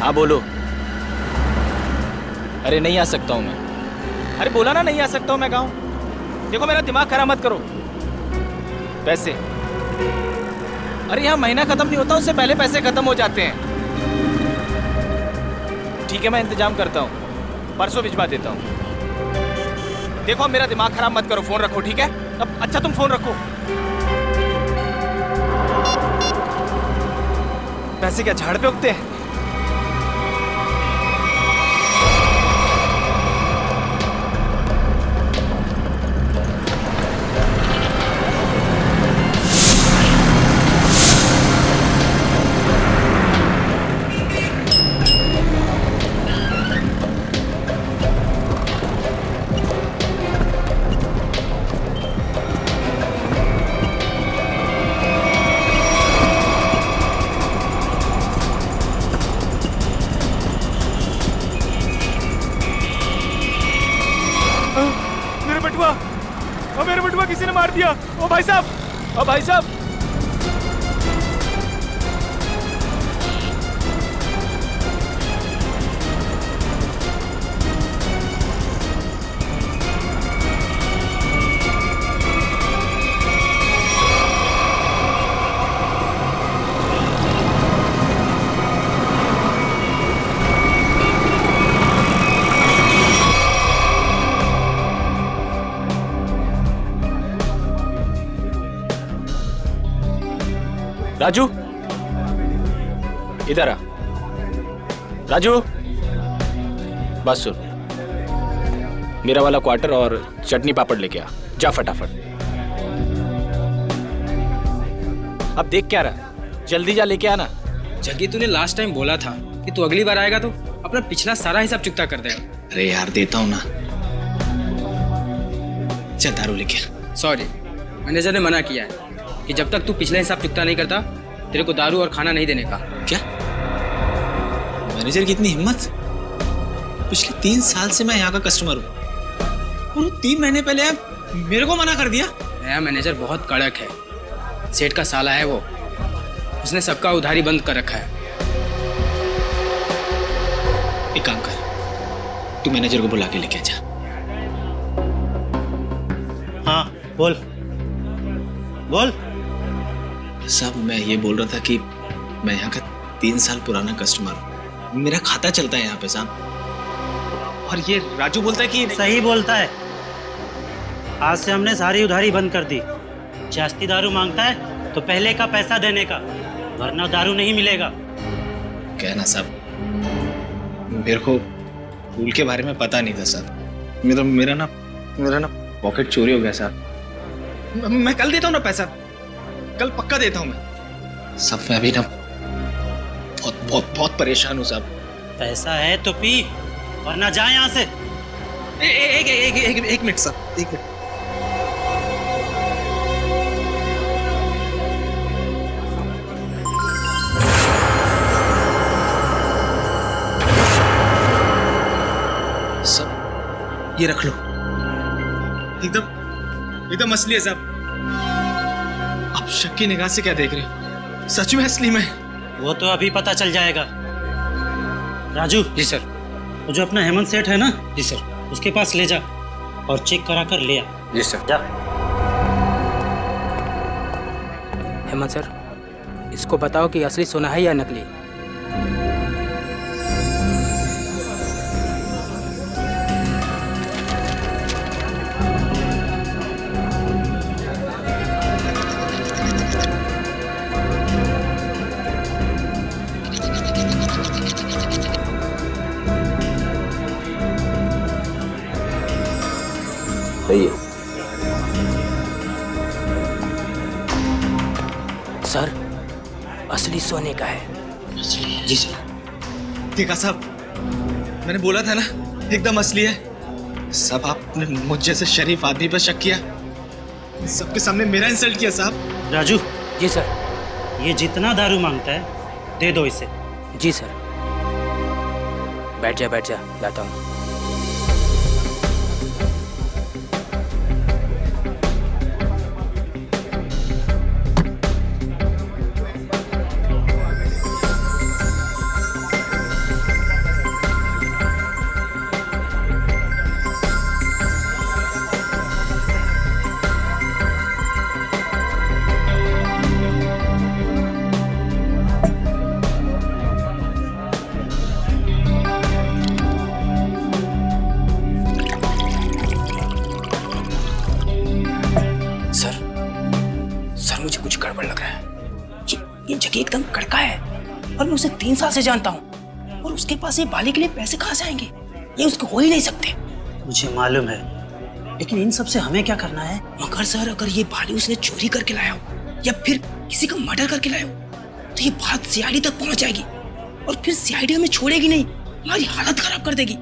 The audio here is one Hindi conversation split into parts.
हाँ बोलो। अरे नहीं आ सकता हूँ मैं। अरे बोला ना नहीं आ सकता हूँ मैं गाँव। देखो मेरा दिमाग खराब मत करो। पैसे, अरे यहाँ महीना खत्म नहीं होता उससे पहले पैसे खत्म हो जाते हैं। ठीक है मैं इंतजाम करता हूँ, परसों भिजवा देता हूँ। देखो मेरा दिमाग खराब मत करो, फोन रखो ठीक है। अब अच्छा तुम फोन रखो। पैसे क्या झाड़ पे उगते हैं? मेरे बटुआ किसी ने मार दिया। ओ भाई साहब, ओ भाई साहब। राजू इधर आ। राजू बस सुन, मेरा वाला क्वार्टर और चटनी पापड़ लेके आ, जा फटाफट। अब देख क्या रहा, जल्दी जा लेके आना। जग्गी तूने लास्ट टाइम बोला था कि तू अगली बार आएगा तो अपना पिछला सारा हिसाब चुकता कर देगा। अरे यार देता हूँ ना, चल दारू लेके आ। सॉरी, मैनेजर ने मना किया है कि जब तक तू पिछला हिसाब चुकता नहीं करता तेरे को दारू और खाना नहीं देने का। क्या मैनेजर की इतनी हिम्मत? पिछले 3 साल से मैं यहाँ का कस्टमर हूँ और 3 महीने पहले मेरे को मना कर दिया। नया मैनेजर बहुत कड़क है, सेठ का साला है वो, उसने सबका उधारी बंद कर रखा है। एक काम कर, तू मैनेजर को बुला के लेके जा। हाँ बोल बोल। साहब मैं ये बोल रहा था कि मैं यहाँ का 3 साल पुराना कस्टमर हूँ, मेरा खाता चलता है यहाँ पे साहब। और ये राजू बोलता है कि सही बोलता है, आज से हमने सारी उधारी बंद कर दी। जास्ती दारू मांगता है तो पहले का पैसा देने का, वरना दारू नहीं मिलेगा। कहना साहब, मेरे को रूल के बारे में पता नहीं था साहब। मेरा ना पॉकेट चोरी हो गया साहब। मैं कल देता हूँ ना पैसा, कल पक्का देता हूँ मैं। सब मैं अभी ना बहुत परेशान हूँ साहब। पैसा है तो पी, वरना जा यहाँ से। एक मिनट साहब, एक मिनट। सब ये रख लो, एकदम असली है साहब। आप शक की निगाह से क्या देख रहे हैं? सच में असली में? वो तो अभी पता चल जाएगा। राजू। जी सर। वो जो अपना हेमंत सेठ है ना, जी सर, उसके पास ले जा और चेक करा कर ले आ। जी सर। जा। हेमंत सर, इसको बताओ कि असली सोना है या नकली। सही है सर, असली सोने का है। जी सर। देखा साहब, मैंने बोला था ना एकदम असली है। सब आपने मुझ जैसे शरीफ आदमी पर शक किया, सबके सामने मेरा इंसल्ट किया साहब। राजू। जी सर। ये जितना दारू मांगता है दे दो इसे। जी सर। बैठ जा, लाता हूँ। जग्गी एकदम कड़का है और मैं उसे 3 साल से जानता हूँ, और उसके पास ये बाली के लिए पैसे कहाँ से आएंगे? ये उसको हो ही नहीं सकते। मुझे मालूम है, लेकिन इन सब से हमें क्या करना है? मगर सर, अगर ये बाली उसने चोरी करके लाया हो या फिर किसी का मर्डर करके लाया हो, तो ये बात सीआईडी तक पहुंच जाएगी, और फिर सीआईडी हमें छोड़ेगी नहीं, हमारी हालत खराब कर देगी।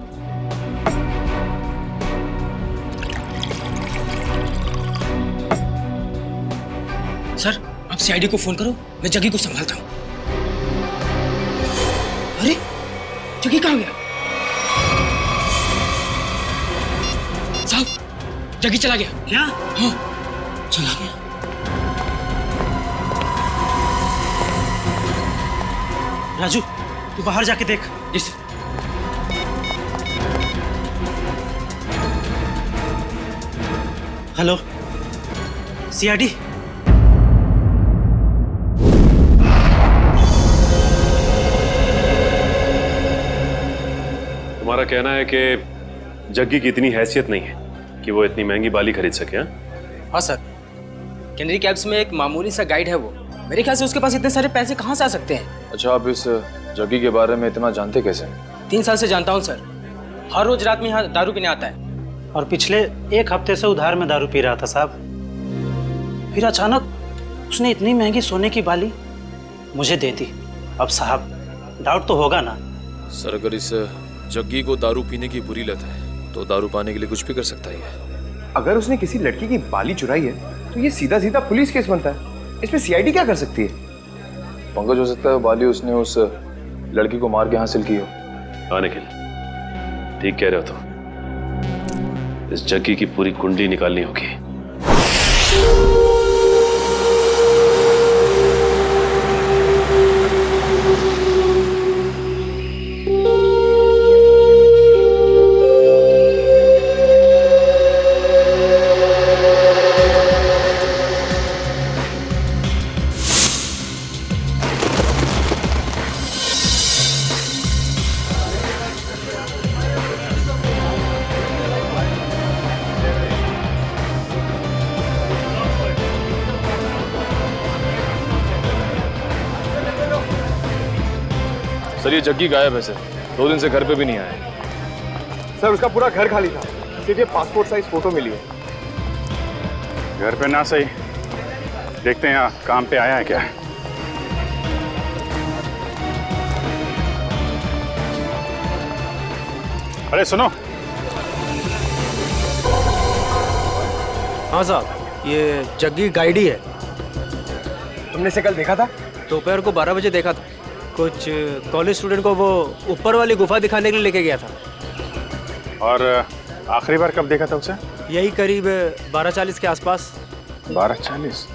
सर, आप सीआईडी को फोन करो, मैं जग्गी को संभालता हूँ। अरे, जग्गी कहाँ गया? साहब, जग्गी चला गया। क्या? हाँ, चला गया। राजू, तू बाहर जाके देख। इस हेलो, सीआईडी। तुम्हारा कहना है कि जग्गी की इतनी हैसियत नहीं है कि वो इतनी महंगी बाली खरीद सके? हाँ सर, कैनरी कैब्स में एक मामूली सा गाइड है वो। मेरे ख्याल से उसके पास इतने सारे पैसे कहाँ से आ सकते हैं? अच्छा, आप इस जग्गी के बारे में इतना जानते कैसे? 3 साल से जानता हूँ सर। हर रोज रात में यहाँ दारू पीने आता है। और पिछले 1 हफ्ते से उधार में दारू पी रहा था साहब। फिर अचानक उसने इतनी महंगी सोने की बाली मुझे दे दी। अब साहब, डाउट तो होगा ना? सर, अगर इस जग्गी को दारू पीने की बुरी लत है तो दारू पाने के लिए कुछ भी कर सकता है। अगर उसने किसी लड़की की बाली चुराई है तो ये सीधा सीधा पुलिस केस बनता है। इसमें सीआईडी क्या कर सकती है? पंकज, हो सकता है बाली उसने उस लड़की को मार के हासिल की हो। हाँ निखिल, ठीक कह रहे हो तुम। इस जग्गी की पूरी कुंडली निकालनी होगी। सर, ये जग्गी गायब है सर। 2 दिन से घर पे भी नहीं आया। सर, उसका पूरा घर खाली था, सिर्फ ये पासपोर्ट साइज फोटो मिली है। घर पे ना सही, देखते हैं यहाँ काम पे आया है क्या। अरे सुनो। हाँ साहब, ये जग्गी गाइड ही है। तुमने इसे कल देखा था? दोपहर को 12 बजे देखा था। कुछ कॉलेज स्टूडेंट को वो ऊपर वाली गुफा दिखाने के लिए लेके गया था। और आखिरी बार कब देखा था उसे? यही करीब 12:40 के आसपास। 12:40?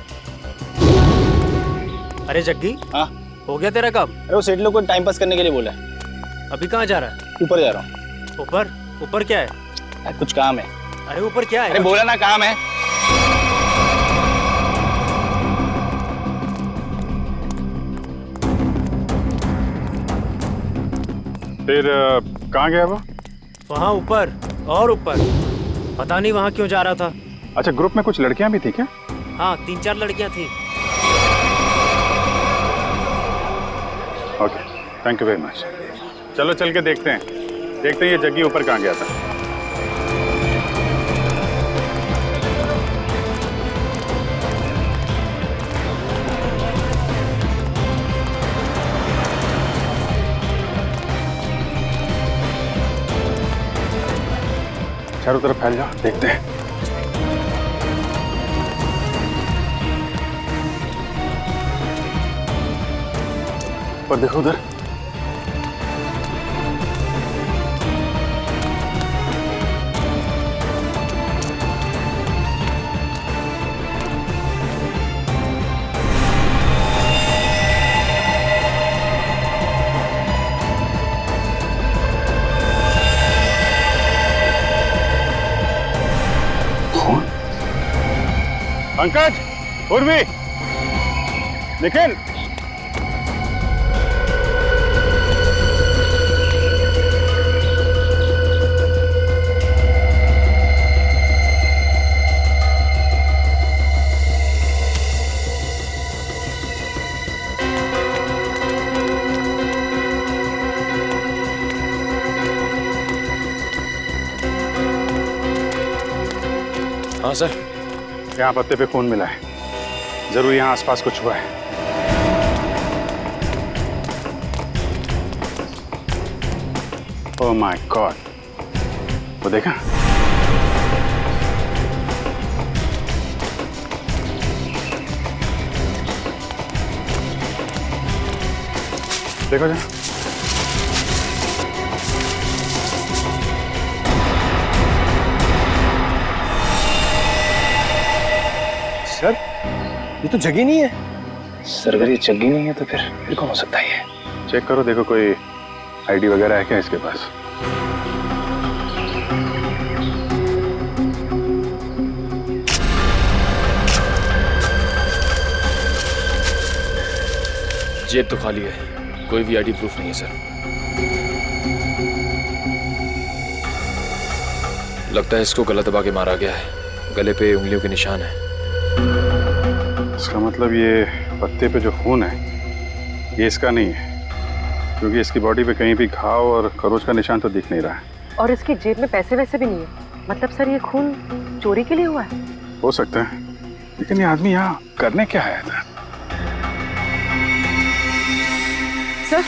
अरे जग्गी, हाँ, हो गया तेरा काम? अरे वो सेठ लोग को टाइम पास करने के लिए बोला है। अभी कहाँ जा रहा है? ऊपर जा रहा हूँ। ऊपर? ऊपर क्या है? कुछ काम है। अरे ऊपर क्या है? अरे बोला ना, काम है। फिर कहाँ गया वो? वहाँ ऊपर और ऊपर, पता नहीं वहाँ क्यों जा रहा था। अच्छा, ग्रुप में कुछ लड़कियां भी थी क्या? हाँ, 3-4 लड़कियाँ थी। Okay, thank you very much. चलो चल के देखते हैं ये जग्गी ऊपर कहाँ गया था। चारों तरफ फैल जाओ, देखते हैं। पर देखो उधर। पंकज, उर्वी, निखिल, हाँ सर। यहाँ पत्ते पे खून मिला है, जरूर यहाँ आसपास कुछ हुआ है। ओह माय गॉड, वो देखा? देखो जरा। सर ये तो जगह नहीं है। सर अगर ये जग्गी नहीं है तो फिर कौन हो सकता है ये? चेक करो, देखो कोई आईडी वगैरह है क्या इसके पास? जेब तो खाली है, कोई भी आईडी प्रूफ नहीं है सर। लगता है इसको गला दबा के मारा गया है, गले पे उंगलियों के निशान है। इसका मतलब ये पत्ते पे जो खून है ये इसका नहीं है, क्योंकि इसकी बॉडी पे कहीं भी घाव और खरोच का निशान तो दिख नहीं रहा है। और इसकी जेब में पैसे वैसे भी नहीं है। मतलब सर ये खून चोरी के लिए हुआ है? हो सकता है, लेकिन ये आदमी यहाँ करने क्या आया था? सर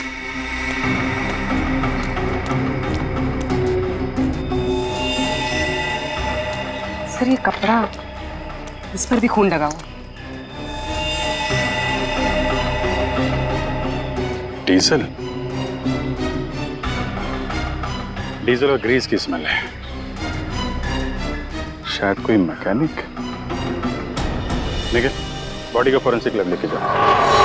सर ये कपड़ा, इस पर भी खून लगा हुआ। डीजल, डीजल और ग्रीस की स्मेल है। शायद कोई मैकेनिक। निकल, बॉडी का फोरेंसिक लैब लेके जाओ।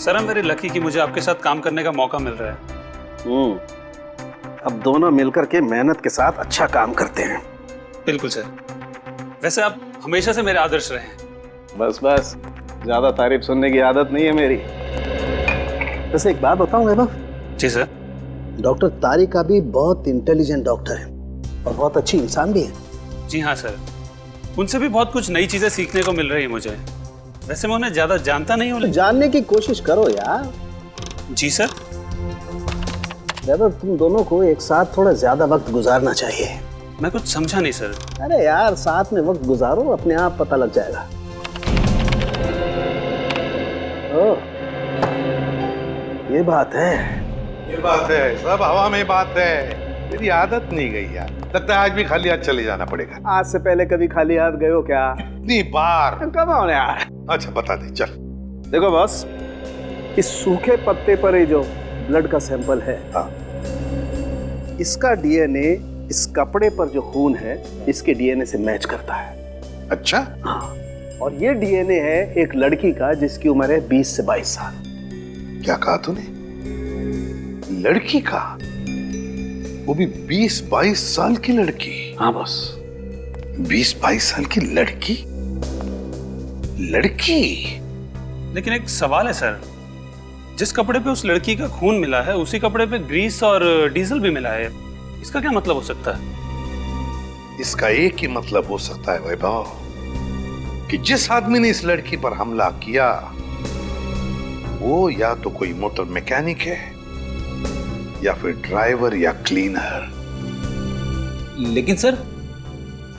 सर, I'm very lucky कि मुझे आपके साथ काम करने का मौका मिल रहा है। अब दोनों मिलकर के मेहनत के साथ अच्छा काम करते हैं। बिल्कुल सर। वैसे आप हमेशा से मेरे आदर्श रहे हैं। बस बस, ज्यादा तारीफ सुनने की आदत नहीं है मेरी। वैसे एक बात बताऊं वैभव? जी सर। डॉक्टर तारिक भी बहुत इंटेलिजेंट डॉक्टर है और बहुत अच्छी इंसान भी है। जी हाँ सर, उनसे भी बहुत कुछ नई चीजें सीखने को मिल रही है मुझे। वैसे मैं उन्हें ज्यादा जानता नहीं हूँ। जानने की कोशिश करो यार। जी सर। वैभव, तुम दोनों को एक साथ थोड़ा ज्यादा वक्त गुजारना चाहिए। मैं कुछ समझा नहीं सर। अरे यार, साथ में वक्त गुजारो, अपने आप पता लग जाएगा। ओह, ये बात है। ये बात है, सब हवा में बात है। मेरी आदत नहीं गई यार, लगता है आज भी खाली हाथ चले जाना पड़ेगा। आज से पहले कभी खाली हाथ गए हो क्या? इतनी बार। कब आओ यार। अच्छा बता दे, चल। देखो बॉस, इस सूखे पत्ते पर ये जो ब्लड का सैंपल है, इसका डीएनए इस कपड़े पर जो खून है इसके डीएनए से मैच करता है। अच्छा? हाँ, और ये डीएनए है एक लड़की का जिसकी उम्र है 20 से 22 साल। क्या कहा तूने? लड़की का? वो भी 20-22 साल की लड़की? हाँ बॉस। 20-22 साल की लड़की? लेकिन एक सवाल है सर, जिस कपड़े पे उस लड़की का खून मिला है उसी कपड़े पे ग्रीस और डीजल भी मिला है। इसका क्या मतलब हो सकता है? इसका एक ही मतलब हो सकता है वैभव, कि जिस आदमी ने इस लड़की पर हमला किया वो या तो कोई मोटर मैकेनिक है या फिर ड्राइवर या क्लीनर। लेकिन सर,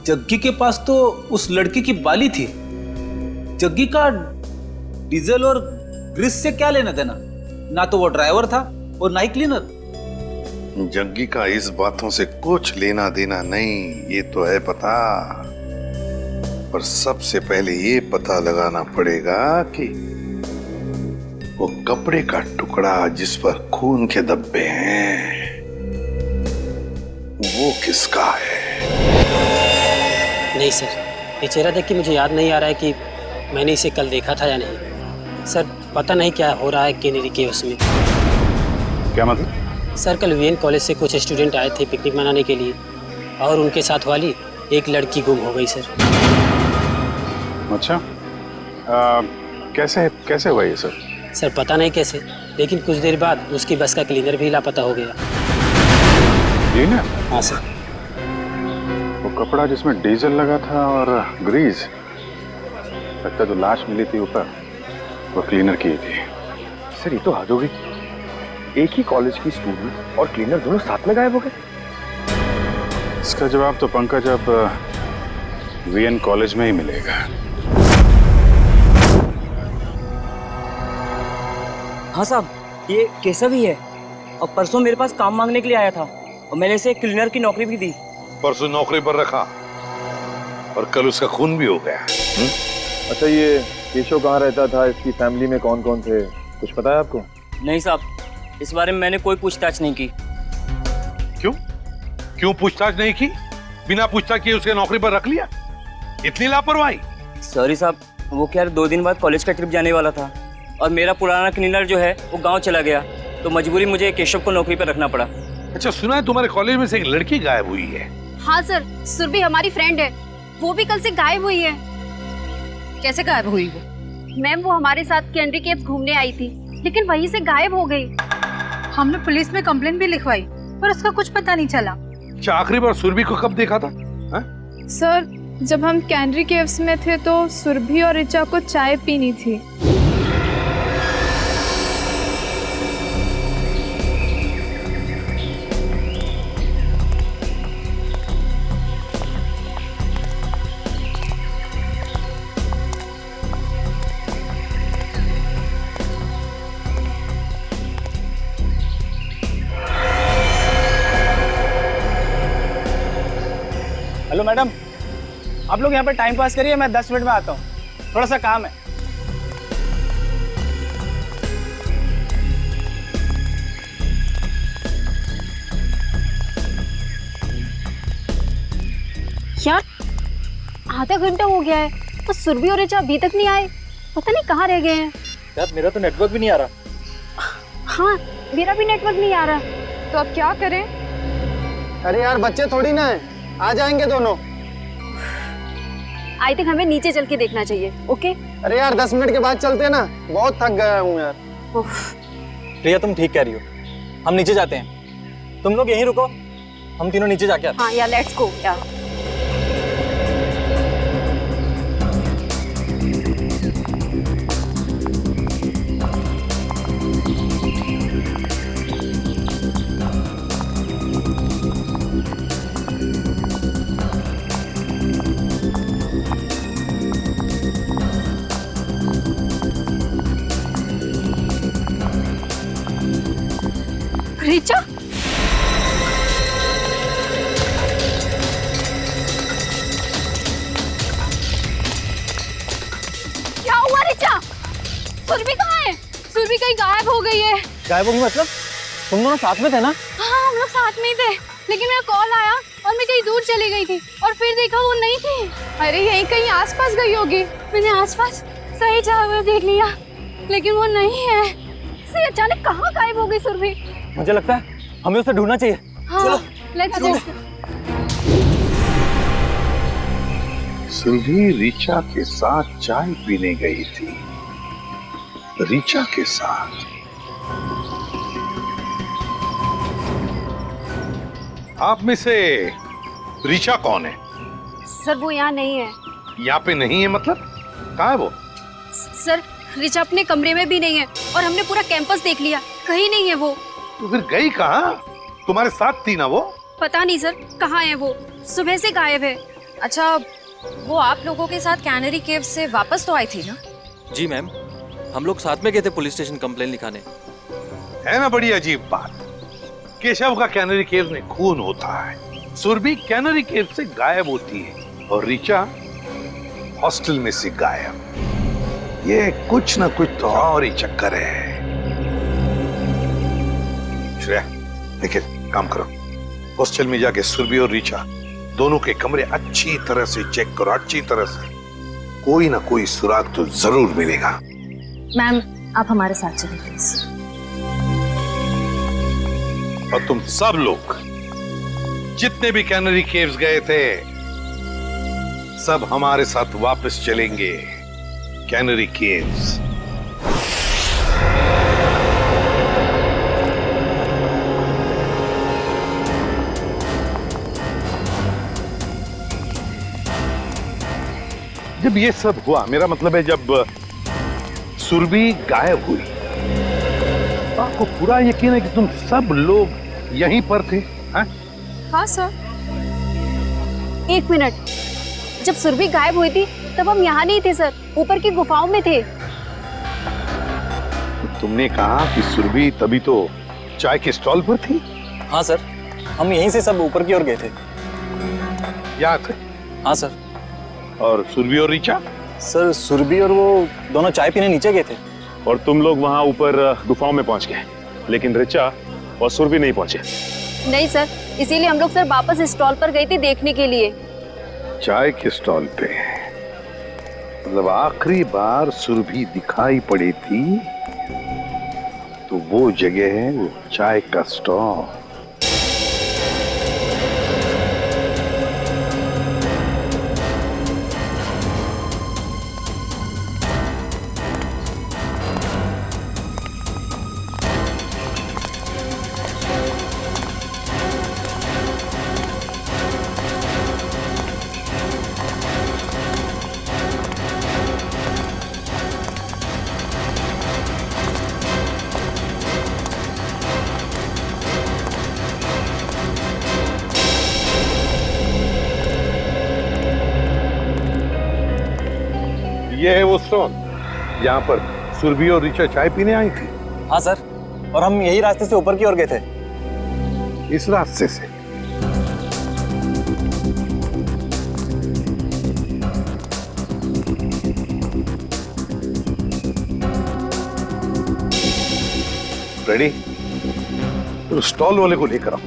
जग्गी के पास तो उस लड़की की बाली थी। जग्गी का डीजल और ग्रीस से क्या लेना देना? ना तो वो ड्राइवर था और ना ही क्लीनर। जग्गी का इस बातों से कुछ लेना देना नहीं, ये तो है पता। पर सबसे पहले ये पता लगाना पड़ेगा कि वो कपड़े का टुकड़ा जिस पर खून के धब्बे हैं वो किसका है। नहीं सर, ये चेहरा देख के मुझे याद नहीं आ रहा है कि मैंने इसे कल देखा था या नहीं। सर, पता नहीं क्या हो रहा है केनेरी के उसमें। क्या मतलब? सर, कल वीएन कॉलेज से कुछ स्टूडेंट आए थे पिकनिक मनाने के लिए और उनके साथ वाली एक लड़की गुम हो गई सर। अच्छा, कैसे हुआ ये सर? सर पता नहीं कैसे, लेकिन कुछ देर बाद उसकी बस का क्लीनर भी लापता हो गया। क्लीनर? हाँ सर। वो कपड़ा जिसमें डीजल लगा था और ग्रीस, लगता जो लाश मिली थी ऊपर वो क्लीनर की थी। सर ये तो हद हो गई। एक ही कॉलेज की स्टूडेंट और क्लीनर दोनों साथ में गायब हो गए। इसका जवाब तो पंकज अब वीएन कॉलेज में ही मिलेगा। हाँ साहब, ये केशव ही है और परसों मेरे पास काम मांगने के लिए आया था और मैंने इसे क्लीनर की नौकरी भी दी। परसों नौकरी पर रखा और कल उसका खून भी हो गया। अच्छा ये केशव कहाँ रहता था, इसकी फैमिली में कौन कौन थे, कुछ पता है आपको? नहीं साहब, इस बारे में मैंने कोई पूछताछ नहीं की। क्यों पूछताछ नहीं की? बिना पूछताछ किए उसके नौकरी पर रख लिया? इतनी लापरवाही? सॉरी साहब, वो क्या 2 दिन बाद कॉलेज का ट्रिप जाने वाला था और मेरा पुराना क्लीनर जो है वो गांव चला गया, तो मजबूरी मुझे केशव को नौकरी पर रखना पड़ा। अच्छा, सुना है तुम्हारे कॉलेज में से एक लड़की गायब हुई है? हाँ सर, सुरभि हमारी फ्रेंड है, वो भी कल से गायब हुई है। कैसे गायब हुई वो? मैम वो हमारे साथ कैंडी केव्स घूमने आई थी, लेकिन वहीं से गायब हो गई। हमने पुलिस में कंप्लेंट भी लिखवाई पर उसका कुछ पता नहीं चला। अच्छा, आखिरी बार सुरभि को कब देखा था? सर, जब हम कैंडी केव्स में थे तो सुरभि और ऋचा को चाय पीनी थी। हेलो मैडम, आप लोग यहाँ पर टाइम पास करिए, मैं 10 मिनट में आता हूँ, थोड़ा सा काम है। यार आधा घंटा हो गया है तो सुरभि और ऋचा अभी तक नहीं आए, पता नहीं कहाँ रह गए हैं। यार मेरा तो नेटवर्क भी नहीं आ रहा। हाँ मेरा भी नेटवर्क नहीं आ रहा, तो अब क्या करें? अरे यार बच्चे थोड़ी ना है, आ जाएंगे दोनों। आई थिंक हमें नीचे चल के देखना चाहिए। ओके? अरे यार 10 मिनट के बाद चलते हैं ना, बहुत थक गया हूँ यार। प्रिया तुम ठीक कह रही हो, हम नीचे जाते हैं, तुम लोग यहीं रुको, हम तीनों नीचे जाके आते हैं। हाँ यार लेट्स गो यार। ऋचा, क्या हुआ ऋचा? सुरभि कहाँ है? सुरभि कहीं गायब हो गई है। गायब होगी मतलब? तुम दोनों साथ में थे ना? हाँ हम लोग साथ में ही थे, लेकिन मेरा कॉल आया और मैं कहीं दूर चली गई थी और फिर देखा वो नहीं थी। अरे यहीं कहीं आसपास गई होगी। मैंने आसपास सही जगह देख लिया लेकिन वो नहीं है। से अचानक कहाँ गायब हो गई सुरभि? मुझे लगता है हमें उसे ढूंढना चाहिए। हाँ, लेट्स गो। सुरभि ऋचा के साथ चाय पीने गई थी। ऋचा के साथ? आप में से ऋचा कौन है? सर वो यहाँ नहीं है। यहाँ पे नहीं है मतलब? कहाँ है वो? सर ऋचा अपने कमरे में भी नहीं है और हमने पूरा कैंपस देख लिया, कहीं नहीं है वो। तो फिर गई कहाँ? तुम्हारे साथ थी ना वो? पता नहीं सर कहाँ है वो, सुबह से गायब है। अच्छा वो आप लोगों के साथ कैनरी केव से वापस तो आई थी ना? जी मैम, हम लोग साथ में गए थे पुलिस स्टेशन कंप्लेन लिखाने। है ना बड़ी अजीब बात। केशव का कैनरी केव में खून होता है, सुरभि कैनरी केव से गायब होती है और ऋचा हॉस्टल में से गायब। ये कुछ ना कुछ तो और ही चक्कर है। श्रेया, निखिल, काम करो, हॉस्टल में जाके सुरभि और ऋचा दोनों के कमरे अच्छी तरह से चेक करो, अच्छी तरह से। कोई ना कोई सुराग तो जरूर मिलेगा। मैम आप हमारे साथ चलिए प्लीज। और तुम सब लोग जितने भी कैनरी केव्स गए थे सब हमारे साथ वापस चलेंगे कैनरी केव्स। जब ये सब हुआ, मेरा मतलब है जब सुरभि गायब हुई, आपको पूरा यकीन है कि तुम सब लोग यहीं पर थे? हाँ सर। 1 मिनट, जब सुरभि गायब हुई थी तब हम यहाँ नहीं थे सर, ऊपर की गुफाओं में थे। तुमने कहा कि सुरभि तभी तो चाय के स्टॉल पर थी? हाँ सर, हम यहीं से सब ऊपर की ओर गए थे। यहाँ थे? हाँ सर। और सुरभि और ऋचा? सर सुरभि और वो दोनों चाय पीने नीचे गए थे। और तुम लोग वहां ऊपर गुफाओं में पहुंच गए, लेकिन ऋचा और सुरभि नहीं पहुंचे। नहीं सर, इसीलिए हम लोग सर वापस स्टॉल पर गए थे देखने के लिए। चाय के स्टॉल पे? मतलब आखिरी बार सुरभि दिखाई पड़ी थी तो वो जगह है वो चाय का स्टॉल। ये है वो स्टॉल यहाँ पर सुरभि और ऋचा चाय पीने आई थी? हाँ सर, और हम यही रास्ते से ऊपर की ओर गए थे। इस रास्ते से? रेडी? तो स्टॉल वाले को लेकर आओ।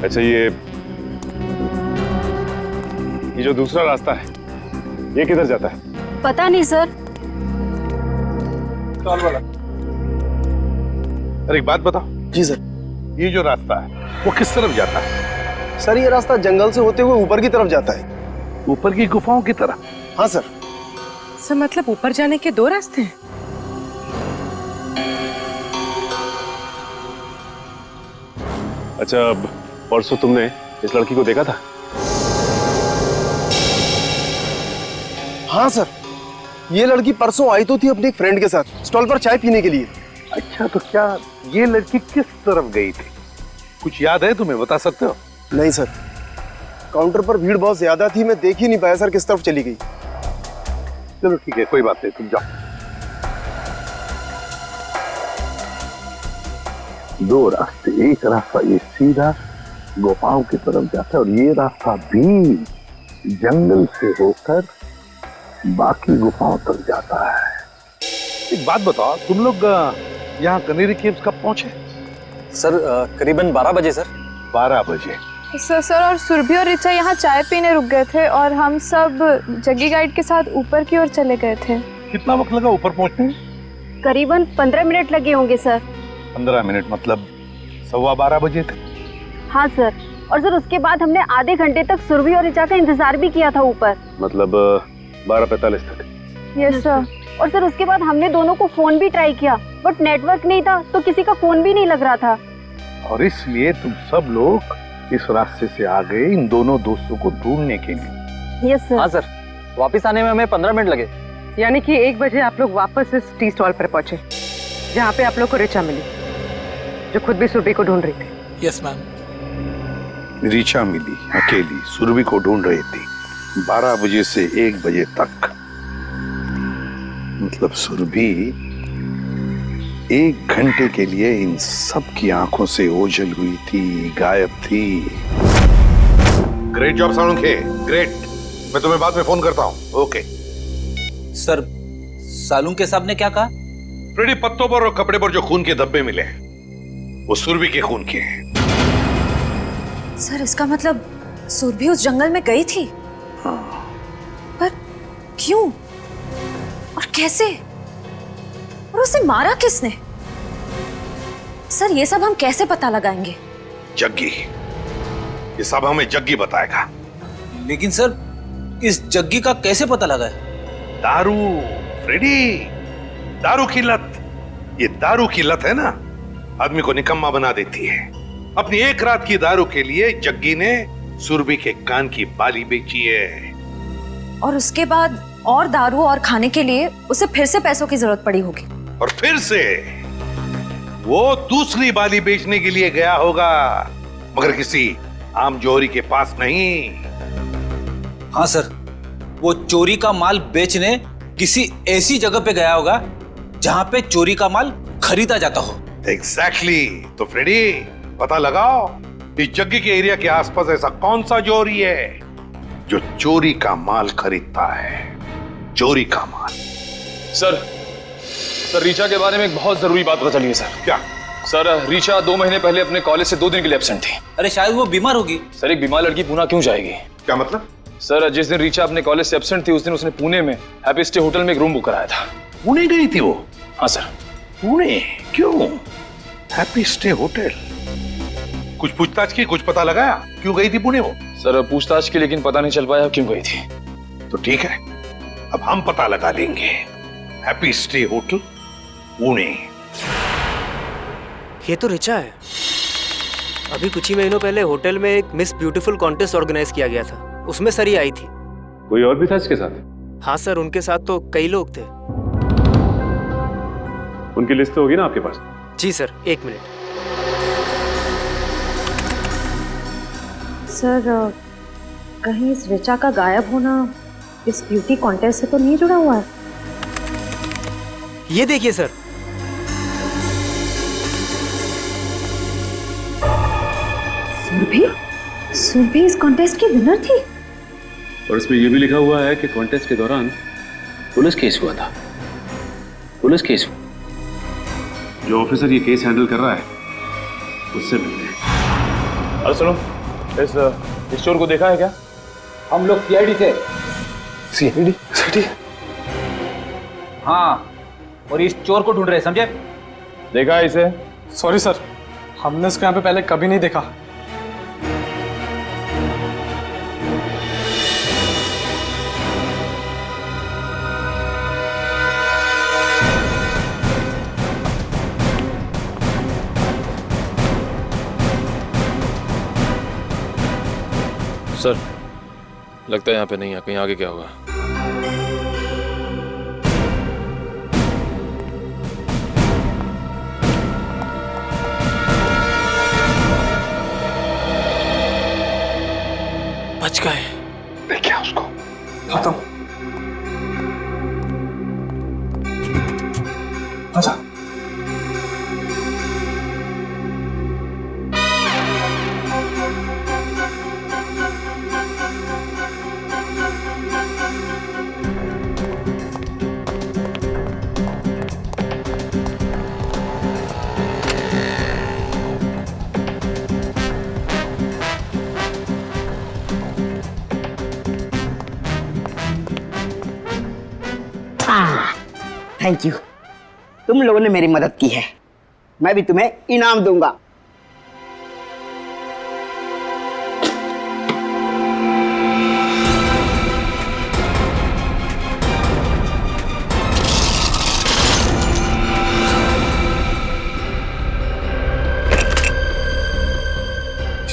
अच्छा, ये जो दूसरा रास्ता है ये किधर जाता है? पता नहीं सर। स्टॉल वाला, अरे एक बात बताओ। जी सर। ये जो रास्ता है वो किस तरफ जाता है? सर ये रास्ता जंगल से होते हुए ऊपर की तरफ जाता है। ऊपर की गुफाओं की तरफ? हाँ सर। सर मतलब ऊपर जाने के 2 रास्ते हैं? अच्छा, अब परसों तुमने इस लड़की को देखा था? हाँ सर, ये लड़की परसों आई तो थी अपनी एक फ्रेंड के साथ स्टॉल पर चाय पीने के लिए। अच्छा, तो क्या ये लड़की किस तरफ गई थी? कुछ याद है तुम्हें, बता सकते हो? नहीं सर, काउंटर पर भीड़ बहुत ज्यादा थी, मैं देख ही नहीं पाया सर किस तरफ चली गई। चलो ठीक है, कोई बात नहीं, तुम जाओ। 2 रास्ते, एक रास्ता ये सीधा गुफाओं की तरफ जाता है और ये रास्ता भी जंगल से होकर बाकी गुफाओं तक जाता है। एक बात बताओ, तुम लोग यहाँ कनेरी केव्स कब पहुंचे? सर करीबन 12 बजे सर। 12 बजे? सर और सुरभि और ऋचा यहाँ चाय पीने रुक गए थे और हम सब जग्गी गाइड के साथ ऊपर की ओर चले गए थे। कितना वक्त लगा ऊपर पहुंचने में? करीबन 15 मिनट लगे होंगे सर। 15 मिनट मतलब 12:15 बजे थे? हाँ सर, और सर उसके बाद हमने आधे घंटे तक सुरभि और ऋचा का इंतजार भी किया था ऊपर। मतलब 12:45 तक? Yes sir. और सर उसके बाद हमने दोनों को फोन भी ट्राई किया, बट नेटवर्क नहीं था तो किसी का फोन भी नहीं लग रहा था। और इसलिए तुम सब लोग इस रास्ते से आ गए इन दोनों दोस्तों को ढूंढने के लिए? Yes sir. हाँ सर, वापस आने में हमें 15 मिनट लगे। यानी कि 1 बजे आप लोग वापस इस टी स्टॉल पर पहुंचे जहाँ पे आप लोग को ऋचा मिली, जो खुद भी सुरभि को ढूंढ रही थी। Yes ma'am. ऋचा मिली अकेली, सुरभि को ढूंढ रही थी 12 बजे से 1 बजे तक। मतलब सुरभि 1 घंटे के लिए इन सब की आंखों से ओझल हुई थी, गायब थी। Great job Salunkhe, great. मैं तुम्हें बाद में फोन करता हूँ। ओके सर, सालुंखे साहब ने क्या कहा? फ्रेडी, पत्तों पर और कपड़े पर जो खून के धब्बे मिले वो सुरभि के खून के हैं। सर इसका मतलब सुरभि उस जंगल में गई थी? हाँ। पर क्यों और कैसे, और उसे मारा किसने? सर ये सब हम कैसे पता लगाएंगे? जग्गी, ये सब हमें जग्गी बताएगा। लेकिन सर इस जग्गी का कैसे पता लगा है? दारू फ्रेडी, दारू की लत। ये दारू की लत है ना, आदमी को निकम्मा बना देती है। अपनी 1 रात की दारू के लिए जग्गी ने सुरभि के कान की बाली बेची है। और उसके बाद और दारू और खाने के लिए उसे फिर से पैसों की जरूरत पड़ी होगी। और फिर से वो दूसरी बाली बेचने के लिए गया होगा, मगर किसी आम जौहरी के पास नहीं। हाँ सर, वो चोरी का माल बेचने किसी ऐसी जगह पे गया होगा जहां पे चोरी का माल खरीदा जाता हो। एग्जैक्टली। तो फ्रेडी, पता लगाओ इस जग्गी के एरिया के आसपास ऐसा कौन सा जौहरी है जो चोरी का माल खरीदता है। चोरी का माल। सर रीचा के बारे में एक बहुत जरूरी बात पता चली है सर। क्या? सर रीचा 2 महीने पहले अपने कॉलेज से 2 दिन के लिए एब्सेंट थी। अरे शायद वो बीमार होगी। सर एक बीमार लड़की पुणे क्यों जाएगी? क्या मतलब? सर जिस दिन रीचा अपने कॉलेज से एब्सेंट थी उस दिन उसने पुणे में हैप्पी स्टे होटल में एक रूम बुक कराया था। पुणे गई थी वो? हाँ सर। पुणे क्यों? Happy stay hotel? कुछ पूछताछ की, कुछ पता लगाया क्यों गई थी पुणे वो? सर पूछताछ की, लेकिन पता नहीं चल पाया क्यों गई थी। तो ठीक है, अब हम पता लगा लेंगे। Happy stay hotel Pune. ये तो ऋचा है। अभी कुछ ही महीनों पहले होटल में एक मिस ब्यूटीफुल कॉन्टेस्ट ऑर्गेनाइज किया गया था, उसमें सरी आई थी। कोई और भी था इसके साथ? हाँ सर, उनके साथ तो कई लोग थे। उनकी लिस्ट तो होगी ना आपके पास? जी सर, 1 मिनट। सर कहीं इस ऋचा का गायब होना इस ब्यूटी कॉन्टेस्ट से तो नहीं जुड़ा हुआ है? ये देखिए सर। सुरभि इस कॉन्टेस्ट की विनर थी। और इसमें यह भी लिखा हुआ है कि कॉन्टेस्ट के दौरान पुलिस केस हुआ था। पुलिस केस हुआ। जो ऑफिसर ये केस हैंडल कर रहा है उससे मिलते हैं। अरे सुनो, इस चोर को देखा है क्या? हम लोग सीआईडी से। सीआईडी? हाँ, और इस चोर को ढूंढ रहे, समझे? देखा है इसे? सॉरी सर, हमने इसको यहाँ पे पहले कभी नहीं देखा। सर लगता है यहाँ पे नहीं है, कहीं आगे क्या होगा? बच गए। देखिए उसको। खत्म। अच्छा। थैंक यू, तुम लोगों ने मेरी मदद की है, मैं भी तुम्हें इनाम दूंगा।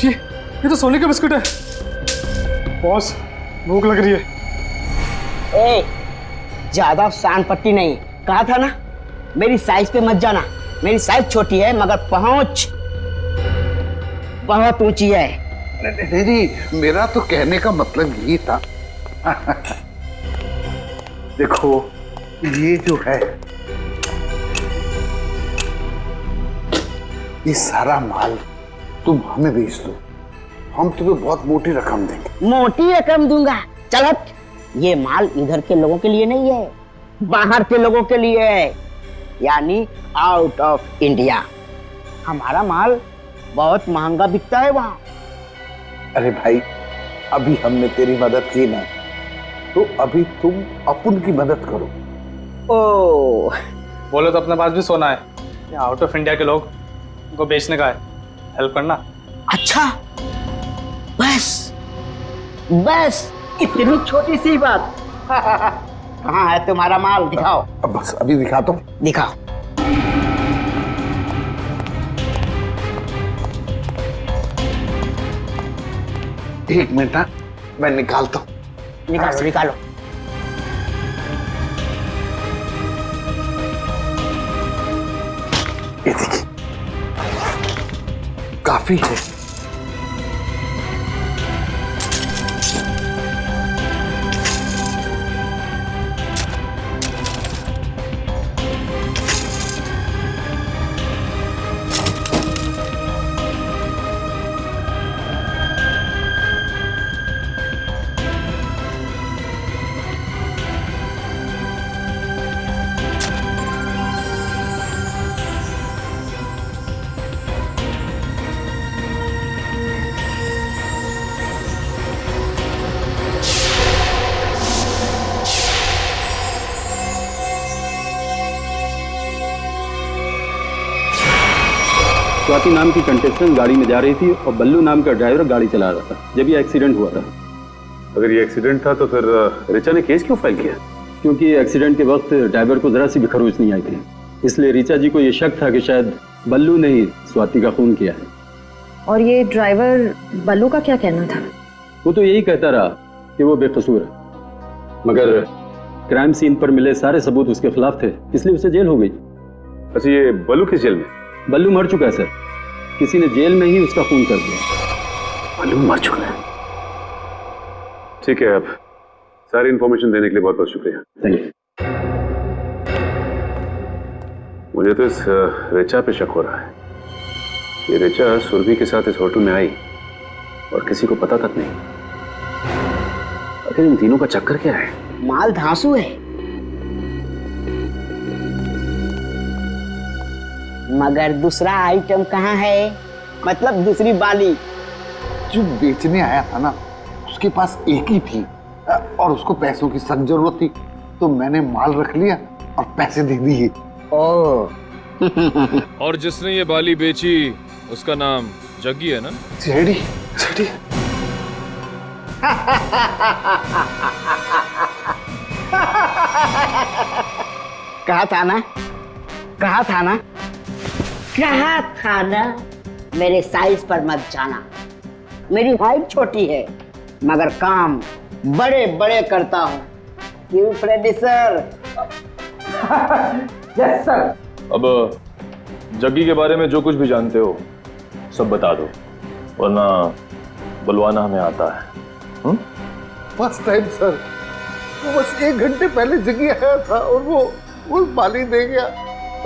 ये तो सोने का बिस्कुट है। बॉस, भूख लग रही है। ए, ज्यादा शान पट्टी नहीं, कहा था ना मेरी साइज पे मत जाना। मेरी साइज छोटी है मगर पहुंच बहुत ऊंची है। नहीं, मेरा तो कहने का मतलब यही था। देखो ये जो है, ये सारा माल तुम हमें बेच दो, हम तुम्हें बहुत मोटी रकम देंगे। मोटी रकम दूंगा? चल हट। ये माल इधर के लोगों के लिए नहीं है, बाहर के लोगों के लिए है, यानी आउट ऑफ इंडिया। हमारा माल बहुत महंगा बिकता है वहां। अरे भाई, अभी हमने तेरी मदद की ना, तो अभी तुम अपन की मदद करो। ओ, बोलो तो अपने पास भी सोना है, ये आउट ऑफ इंडिया के लोग उनको बेचने का है, हेल्प करना। अच्छा, बस बस इतनी छोटी सी बात। कहाँ है तुम्हारा माल, दिखाओ। अब बस अभी दिखा दो। दिखाओ। एक मिनट, हाँ, मैं निकालता हूँ। निकालो निकालो। ये देखिए, काफी है। स्वाति नाम की कंटेस्टेंट गाड़ी में जा रही थी और बल्लू नाम का ड्राइवर गाड़ी चला रहा था जब ये एक्सीडेंट हुआ था। अगर ये एक्सीडेंट था तो फिर ऋचा ने केस क्यों फाइल किया? क्योंकि एक्सीडेंट के वक्त ड्राइवर को जरा सी भी खरोच नहीं आई थी, इसलिए ऋचा जी को ये शक था कि शायद बल्लू ने ही स्वाति का खून किया है। और ये ड्राइवर बल्लू का क्या कहना था? वो तो यही कहता रहा कि वो बेकसूर है, मगर क्राइम सीन पर मिले सारे सबूत उसके खिलाफ थे, इसलिए उसे जेल हो गई। अच्छा, ये बल्लू किस जेल में? बल्लू मर चुका है सर, किसी ने जेल में ही उसका खून कर दिया। बल्लू मर चुका है? ठीक है, अब सारी इंफॉर्मेशन देने के लिए बहुत बहुत शुक्रिया। Thank you. मुझे तो इस ऋचा पे शक हो रहा है। ये ऋचा सुरभि के साथ इस होटल में आई और किसी को पता तक नहीं। आखिर इन तीनों का चक्कर क्या है? माल धांसू है, मगर दूसरा आइटम कहाँ है? मतलब दूसरी बाली। जो बेचने आया था ना, उसके पास एक ही थी और उसको पैसों की सख्त जरूरत थी, तो मैंने माल रख लिया और पैसे दे दिए। और जिसने ये बाली बेची उसका नाम जग्गी है ना? सीआईडी। सीआईडी। कहा था ना, कहा था ना, कहा था ना, मेरे साइज पर मत जाना। मेरी हाइट छोटी है मगर काम बड़े बड़े करता हूँ। क्यों प्रोड्यूसर? Yes sir. अब जग्गी के बारे में जो कुछ भी जानते हो सब बता दो, वरना बुलवाना हमें आता है। फर्स्ट टाइम सर, वो बस 1 घंटे पहले जगी आया था और वो बाली दे गया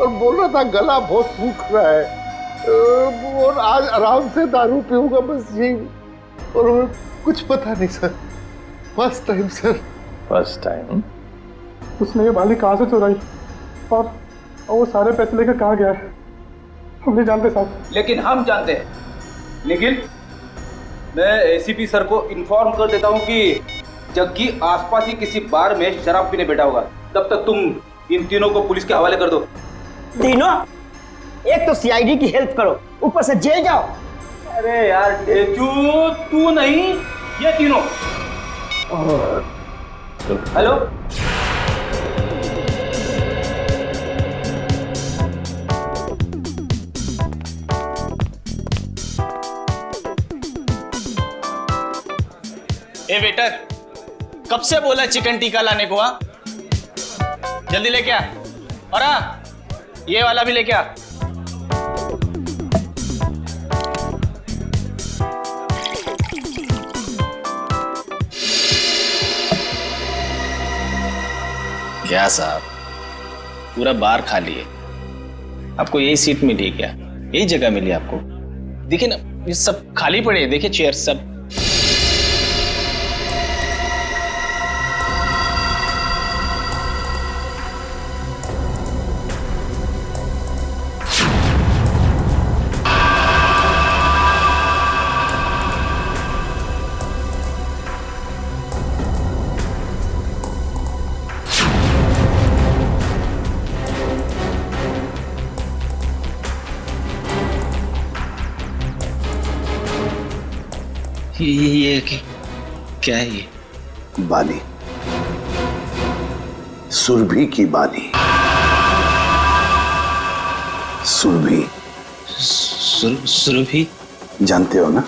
और बोल रहा था गला बहुत सूख रहा है और आज आराम से दारू पीऊंगा, बस यही। और कुछ पता नहीं sir, first time sir. First time? उसने ये बाली कहाँ से चुराई और वो सारे पैसे लेकर कहाँ गया है हम नहीं जानते साहब। लेकिन हम जानते हैं। निखिल, मैं एसीपी सर को इन्फॉर्म कर देता हूँ कि जग्गी आसपास ही किसी बार में शराब पीने बैठा होगा। तब तक तुम इन तीनों को पुलिस के हवाले कर दो। तीनों? एक तो सीआईडी की हेल्प करो, ऊपर से जेल जाओ। अरे यार ढेचू, तू नहीं, ये तीनों। हेलो, ए वेटर, कब से बोला चिकन टिक्का लाने को? हाँ, जल्दी लेके आ। और हाँ, ये वाला भी लेके आ। क्या साहब, पूरा बार खाली है, आपको यही सीट मिली है क्या? यही जगह मिली आपको? देखिए ना, ये सब खाली पड़े हैं, देखिए चेयर सब। ये क्या है ये? बाली, सुरभि की बाली। सुरभि। सुरभि? जानते हो ना?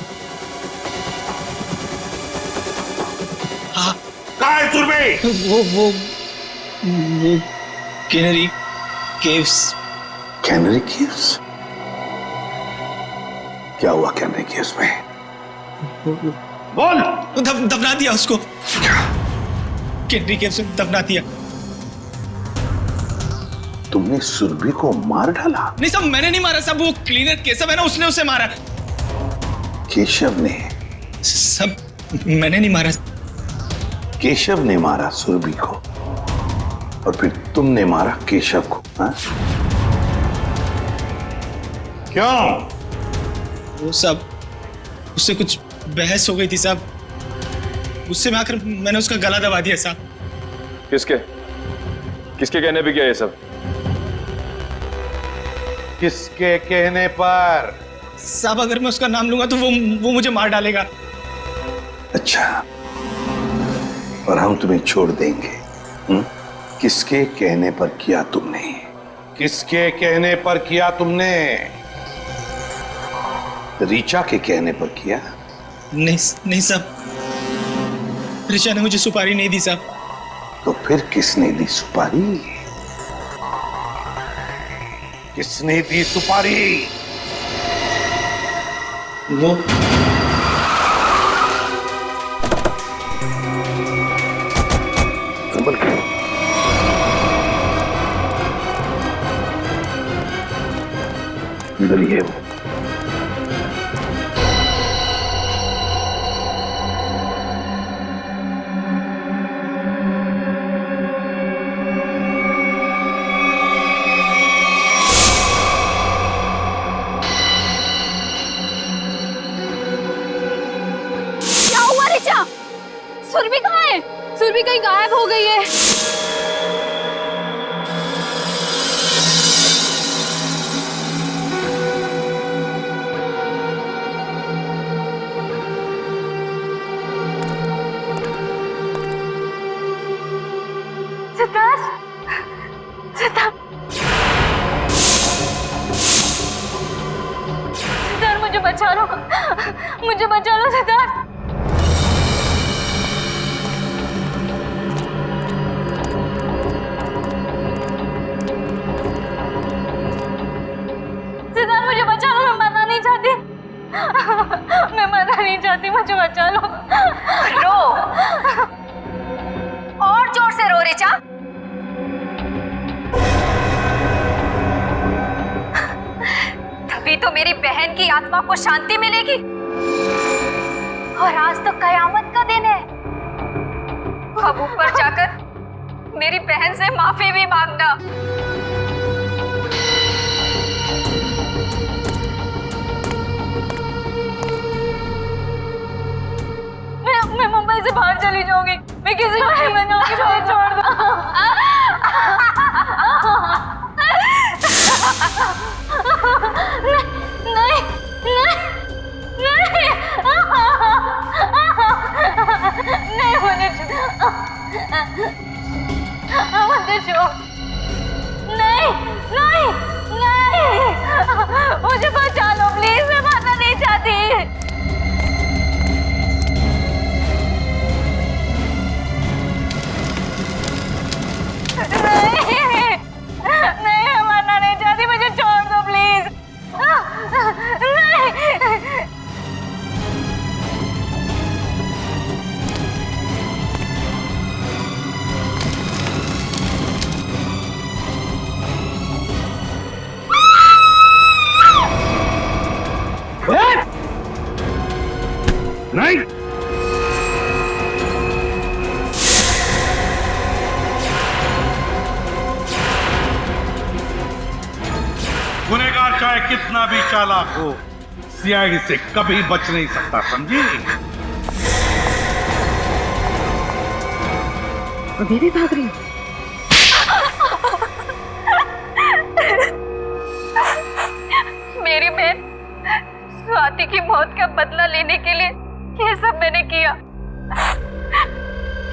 वो कैनरी केव्स। Canary caves? क्या हुआ कैनरी केव्स में? बोल। दफना दिया उसको। कैनरी केव्स में दफना दिया। तुमने सुरभि को मार डाला? नहीं साहब, मैंने नहीं मारा साहब, वो क्लीनर केशव है ना, उसने उसे मारा। केशव ने? सब मैंने नहीं मारा। केशव ने मारा सुरभि को और फिर तुमने मारा केशव को, हाँ? क्यों? वो सब उससे कुछ बहस हो गई थी साहब, उससे में आकर मैंने उसका गला दबा दिया साहब। किसके किसके कहने पे किया ये सब? किसके कहने पर? साहब अगर मैं उसका नाम लूंगा तो वो मुझे मार डालेगा। अच्छा, और हम तुम्हें छोड़ देंगे? किसके कहने पर किया तुमने? किसके कहने पर किया तुमने? रीचा के कहने पर किया? नहीं साहब, रीचा ने मुझे सुपारी नहीं दी साहब। तो फिर किसने दी सुपारी? किसने दी सुपारी? वो संभल के इधर ही है वो। सुरभि कहाँ है? सुरभि कहीं गायब हो गई है। सिद्धार्थ, सिद्धार्थ, सिद्धार्थ मुझे बचा लो, मुझे बचा लो सिद्धार्थ। मुझे बचा लो, मैं मरना नहीं चाहती, मैं मरना नहीं चाहती, मुझे बचा लो। रो, और जोर से रो ऋचा। तभी तो मेरी बहन की आत्मा को शांति मिलेगी। और आज तो कयामत का दिन है। अब ऊपर जाकर मेरी बहन से माफी भी मांगना। मैं मुंबई से बाहर चली जाऊंगी, मैं किसी को नहीं बनाऊंगी, छोड़ दो। नहीं, नहीं, नहीं, नहीं, मुझे छोड़, नहीं, नहीं, नहीं, मुझे बचा लो प्लीज, मैं मरना नहीं चाहती। नहीं, मैं मरना नहीं चाहती, मुझे छोड़ दो प्लीज। नहीं। नहीं, गुनहगार चाहे कितना भी चालाक हो, सीआईडी से कभी बच नहीं सकता, समझी? अभी भी भाग रही? मेरी बहन स्वाति की मौत का बदला लेने के लिए ये सब मैंने किया।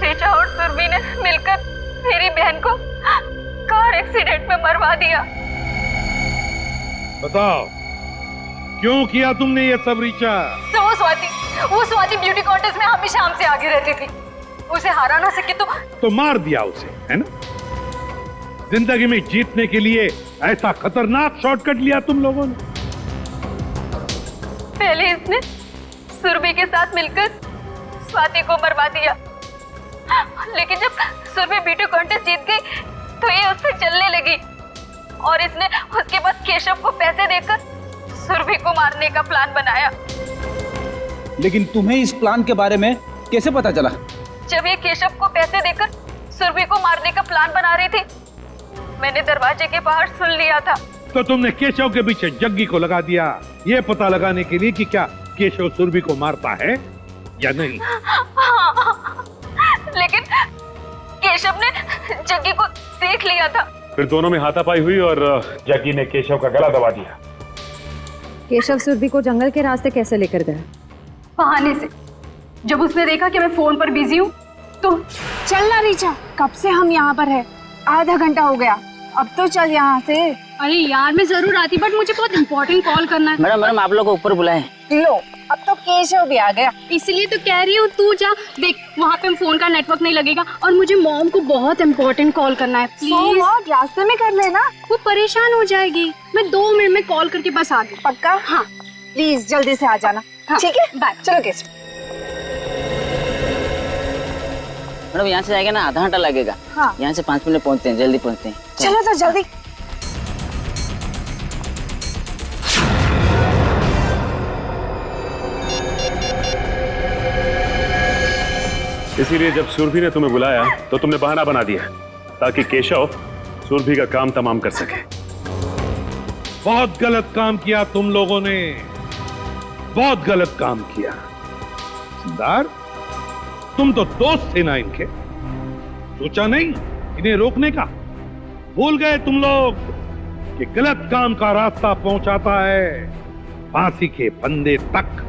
ऋचा और सुरभि ने मिलकर मेरी बहन को कार एक्सीडेंट में मरवा दिया। बताओ, क्यों किया तुमने ये सब ऋचा? तो वो स्वाति ब्यूटी कॉन्टेस्ट में हमेशा हमसे आगे रहती थी। उसे हरा ना सके तो मार दिया उसे, है ना? जिंदगी में जीतने के लिए ऐसा खतरनाक शॉर्टकट लिया तुम लोगों ने। पहले इसने सुरभि के साथ मिलकर स्वाति को मरवा दिया, लेकिन जब सुरभि ब्यूटी कॉन्टेस्ट जीत गई तो ये उससे चलने लगी और इसने उसके बाद केशव को पैसे देकर सुरभि को मारने का प्लान बनाया। लेकिन तुम्हें इस प्लान के बारे में कैसे पता चला? जब ये केशव को पैसे देकर सुरभि को मारने का प्लान बना रही थी, मैंने दरवाजे के बाहर सुन लिया था। तो तुमने केशव के पीछे जग्गी को लगा दिया, ये पता लगाने के लिए कि क्या केशव सुरभि को मारता है या नहीं? हाँ, लेकिन केशव ने जग्गी को देख लिया था। फिर दोनों में हाथापाई हुई और जग्गी ने केशव का गला दबा दिया। केशव सुरभि को जंगल के रास्ते कैसे लेकर गया? बहाने से। जब उसने देखा कि मैं फोन पर बिजी हूँ तो चलना रीचा, कब से हम यहाँ पर है, आधा घंटा हो गया, अब तो चल यहाँ से। अरे यार मैं जरूर आती, बट मुझे बहुत इम्पोर्टेंट कॉल करना है। मैडम आप लोग को ऊपर बुलाएं। लो अब तो केशव भी आ गया। इसलिए तो कह रही हूँ तू जा, देख वहाँ पे फोन का नेटवर्क नहीं लगेगा और मुझे मॉम को बहुत इम्पोर्टेंट कॉल करना है। प्लीज रास्ते में कर लेना, वो परेशान हो जाएगी। मैं 2 मिनट में कॉल करके बस आ गई। पक्का? हाँ प्लीज जल्दी से आ जाना। हाँ, ठीक है, बाय। चलो केशव। मैडम यहाँ से जाएगा ना आधा घंटा लगेगा। हाँ। यहाँ से 5 मिनट पहुँचते हैं, जल्दी पहुँचते हैं। चलो तो जल्दी। इसीलिए जब सुरभि ने तुम्हें बुलाया तो तुमने बहाना बना दिया ताकि केशव सुरभि का काम तमाम कर सके। बहुत गलत काम किया तुम लोगों ने, बहुत गलत काम किया। सिद्धार्थ, तुम तो दोस्त थे ना इनके, सोचा नहीं इन्हें रोकने का? भूल गए तुम लोग कि गलत काम का रास्ता पहुंचाता है फांसी के फंदे तक।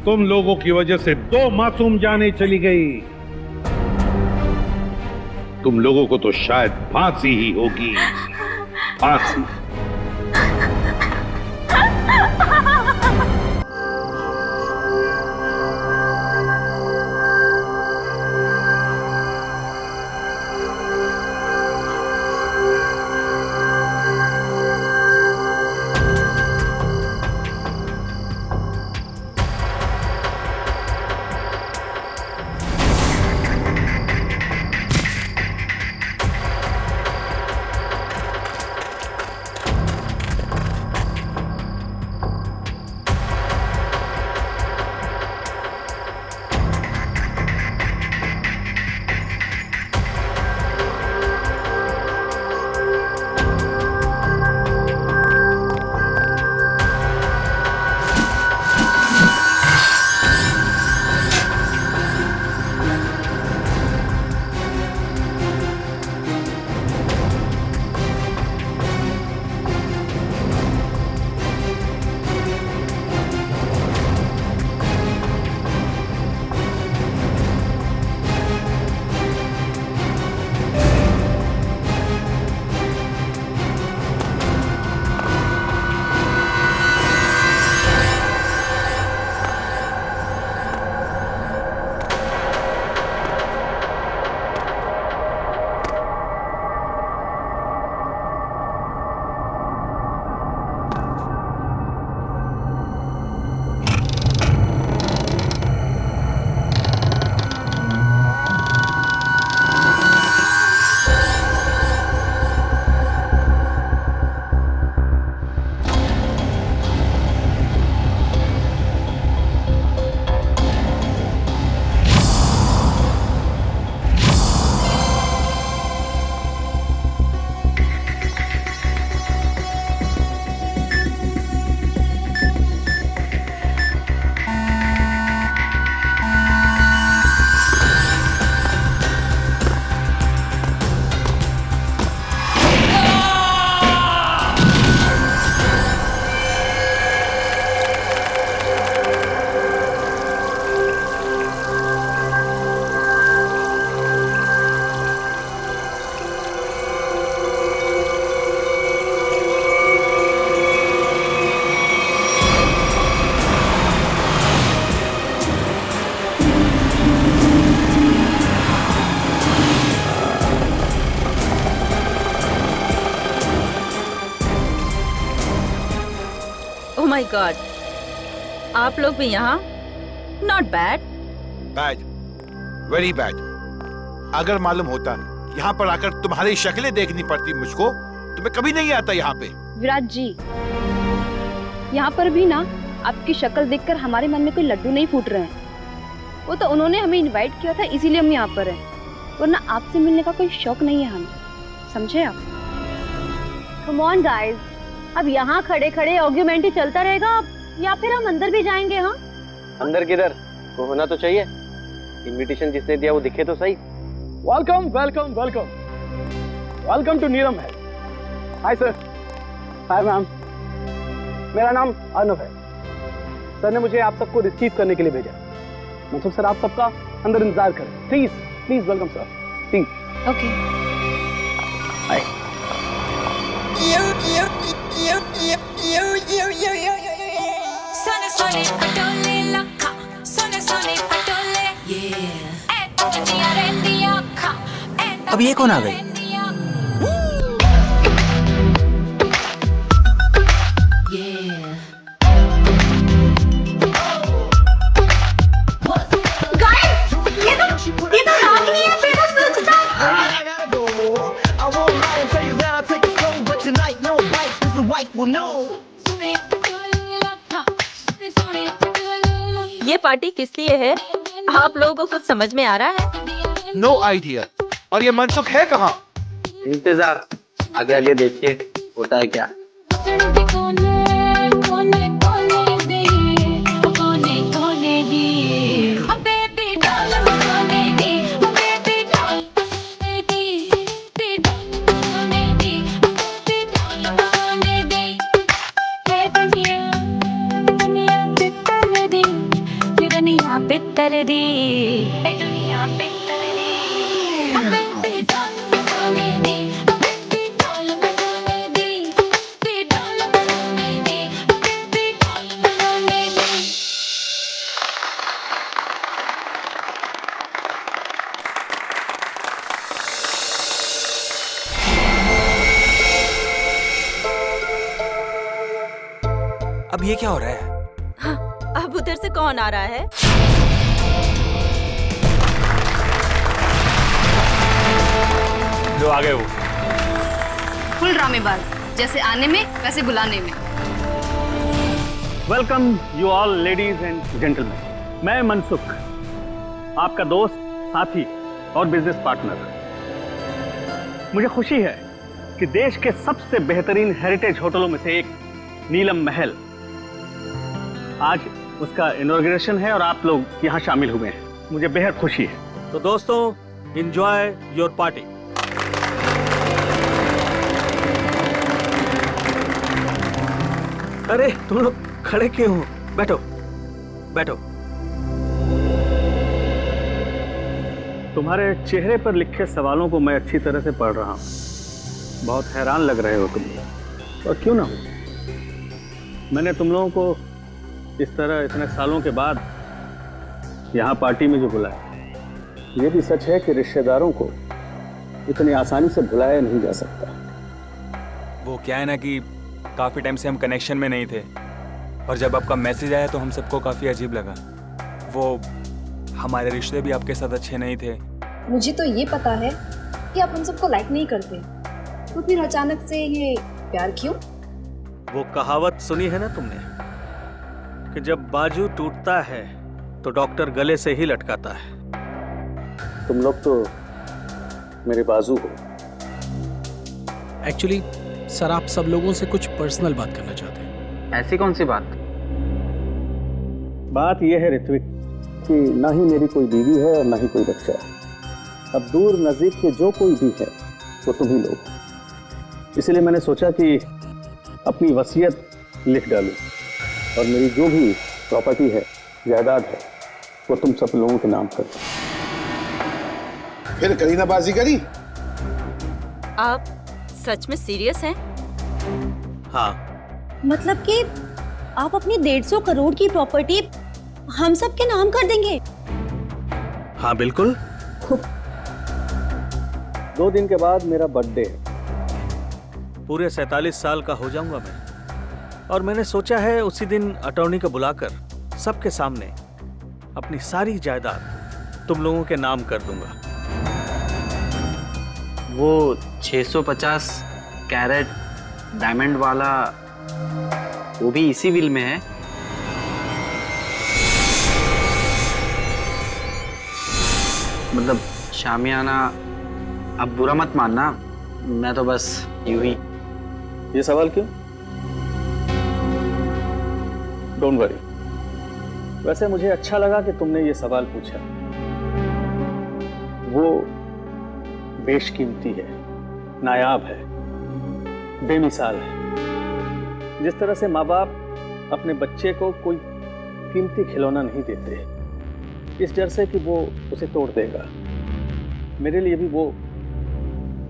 तुम लोगों की वजह से 2 मासूम जानें चली गई। तुम लोगों को तो शायद फांसी ही होगी, फांसी। माय गॉड, आप लोग भी यहाँ? Not bad. Bad, very bad. अगर मालूम होता यहाँ पर आकर तुम्हारी शक्लें देखनी पड़ती मुझको तो मैं कभी नहीं आता यहाँ पे। विराट जी, यहाँ पर भी ना आपकी शक्ल देखकर हमारे मन में कोई लड्डू नहीं फूट रहे हैं। वो तो उन्होंने हमें इनवाइट किया था, इसीलिए हम यहाँ पर हैं, वरना आपसे मिलने का कोई शौक नहीं है हमें, समझे आप? कम ऑन गाइस, अब यहाँ खड़े खड़े आर्ग्यूमेंट ही चलता रहेगा या फिर हम अंदर भी जाएंगे? हाँ, अंदर किधर, वो होना तो चाहिए। इनविटेशन जिसने दिया वो दिखे तो सही। Welcome welcome welcome welcome to Neelam Mahal. Hi sir. Hi ma'am. मेरा नाम अर्नव है। सर ने मुझे आप सबको रिसीव करने के लिए भेजा। मनसुख सर, आप सबका अंदर इंतजार करें please. Please welcome sir, please. Okay. Hi. सोने सोने पटोले लखा, सोने सोने पटोले, दिया रे दिया खा। अब ये कौन आ गई? ये तो रागिनी है, फेमस म्यूजिक स्टार। ये पार्टी किस लिए है? आप लोगों को कुछ समझ में आ रहा है? No idea. और ये मनसुख है कहाँ? इंतजार, आगे आगे देखिए होता है क्या। पितर दी दुनिया पितर दी अब ये क्या हो रहा है? अब उधर से कौन आ रहा है? जो आ गए वो फुल ड्रामेबाज, जैसे आने में वैसे बुलाने में। Welcome you all ladies and gentleman. मैं मनसुख, आपका दोस्त, साथी और बिजनेस पार्टनर। मुझे खुशी है कि देश के सबसे बेहतरीन हेरिटेज होटलों में से एक नीलम महल, आज उसका इनॉग्रेशन है और आप लोग यहाँ शामिल हुए हैं। मुझे बेहद खुशी है। तो दोस्तों, एंजॉय योर पार्टी। अरे तुम लोग खड़े क्यों हो? बैठो बैठो। तुम्हारे चेहरे पर लिखे सवालों को मैं अच्छी तरह से पढ़ रहा हूँ। बहुत हैरान लग रहे हो तुम लोग, और क्यों ना हो। मैंने तुम लोगों को इस तरह इतने सालों के बाद यहाँ पार्टी में जो बुलाया, ये भी सच है कि रिश्तेदारों को इतनी आसानी से भुलाया नहीं जा सकता। वो क्या है ना कि काफ़ी टाइम से हम कनेक्शन में नहीं थे, और जब आपका मैसेज आया तो हम सबको काफ़ी अजीब लगा। वो हमारे रिश्ते भी आपके साथ अच्छे नहीं थे। मुझे तो ये पता है कि आप हम सबको लाइक नहीं करते, तो फिर अचानक से ये प्यार क्यों? वो कहावत सुनी है ना तुमने कि जब बाजू टूटता है तो डॉक्टर गले से ही लटकाता है। तुम लोग तो मेरे बाजू हो। एक्चुअली सर, आप सब लोगों से कुछ पर्सनल बात करना चाहते हैं। ऐसी कौन सी बात? बात यह है ऋत्विक कि ना ही मेरी कोई बीवी है और ना ही कोई बच्चा है। अब दूर नजदीक के जो कोई भी है वो तुम ही लोग। इसलिए मैंने सोचा कि अपनी वसीयत लिख डालूं और मेरी जो भी प्रॉपर्टी है, जायदाद है, वो तुम सब लोगों के नाम कर। फिर करीनाबाजी करी? आप सच में सीरियस हैं? हाँ। मतलब कि आप अपनी 150 करोड़ की प्रॉपर्टी हम सब के नाम कर देंगे? हाँ बिल्कुल। 2 दिन के बाद मेरा बर्थडे है। पूरे 47 साल का हो जाऊंगा मैं। और मैंने सोचा है उसी दिन अटॉर्नी को बुलाकर सबके सामने अपनी सारी जायदाद तुम लोगों के नाम कर दूंगा। वो 650 कैरेट डायमंड वाला वो भी इसी विल में है? मतलब शामियाना, अब बुरा मत मानना, मैं तो बस यूं ही। ये सवाल क्यों? Don't worry. वैसे मुझे अच्छा लगा कि तुमने ये सवाल पूछा। वो बेशकीमती है, नायाब है, बेमिसाल है। जिस तरह से माँ बाप अपने बच्चे को कोई कीमती खिलौना नहीं देते इस डर से कि वो उसे तोड़ देगा, मेरे लिए भी वो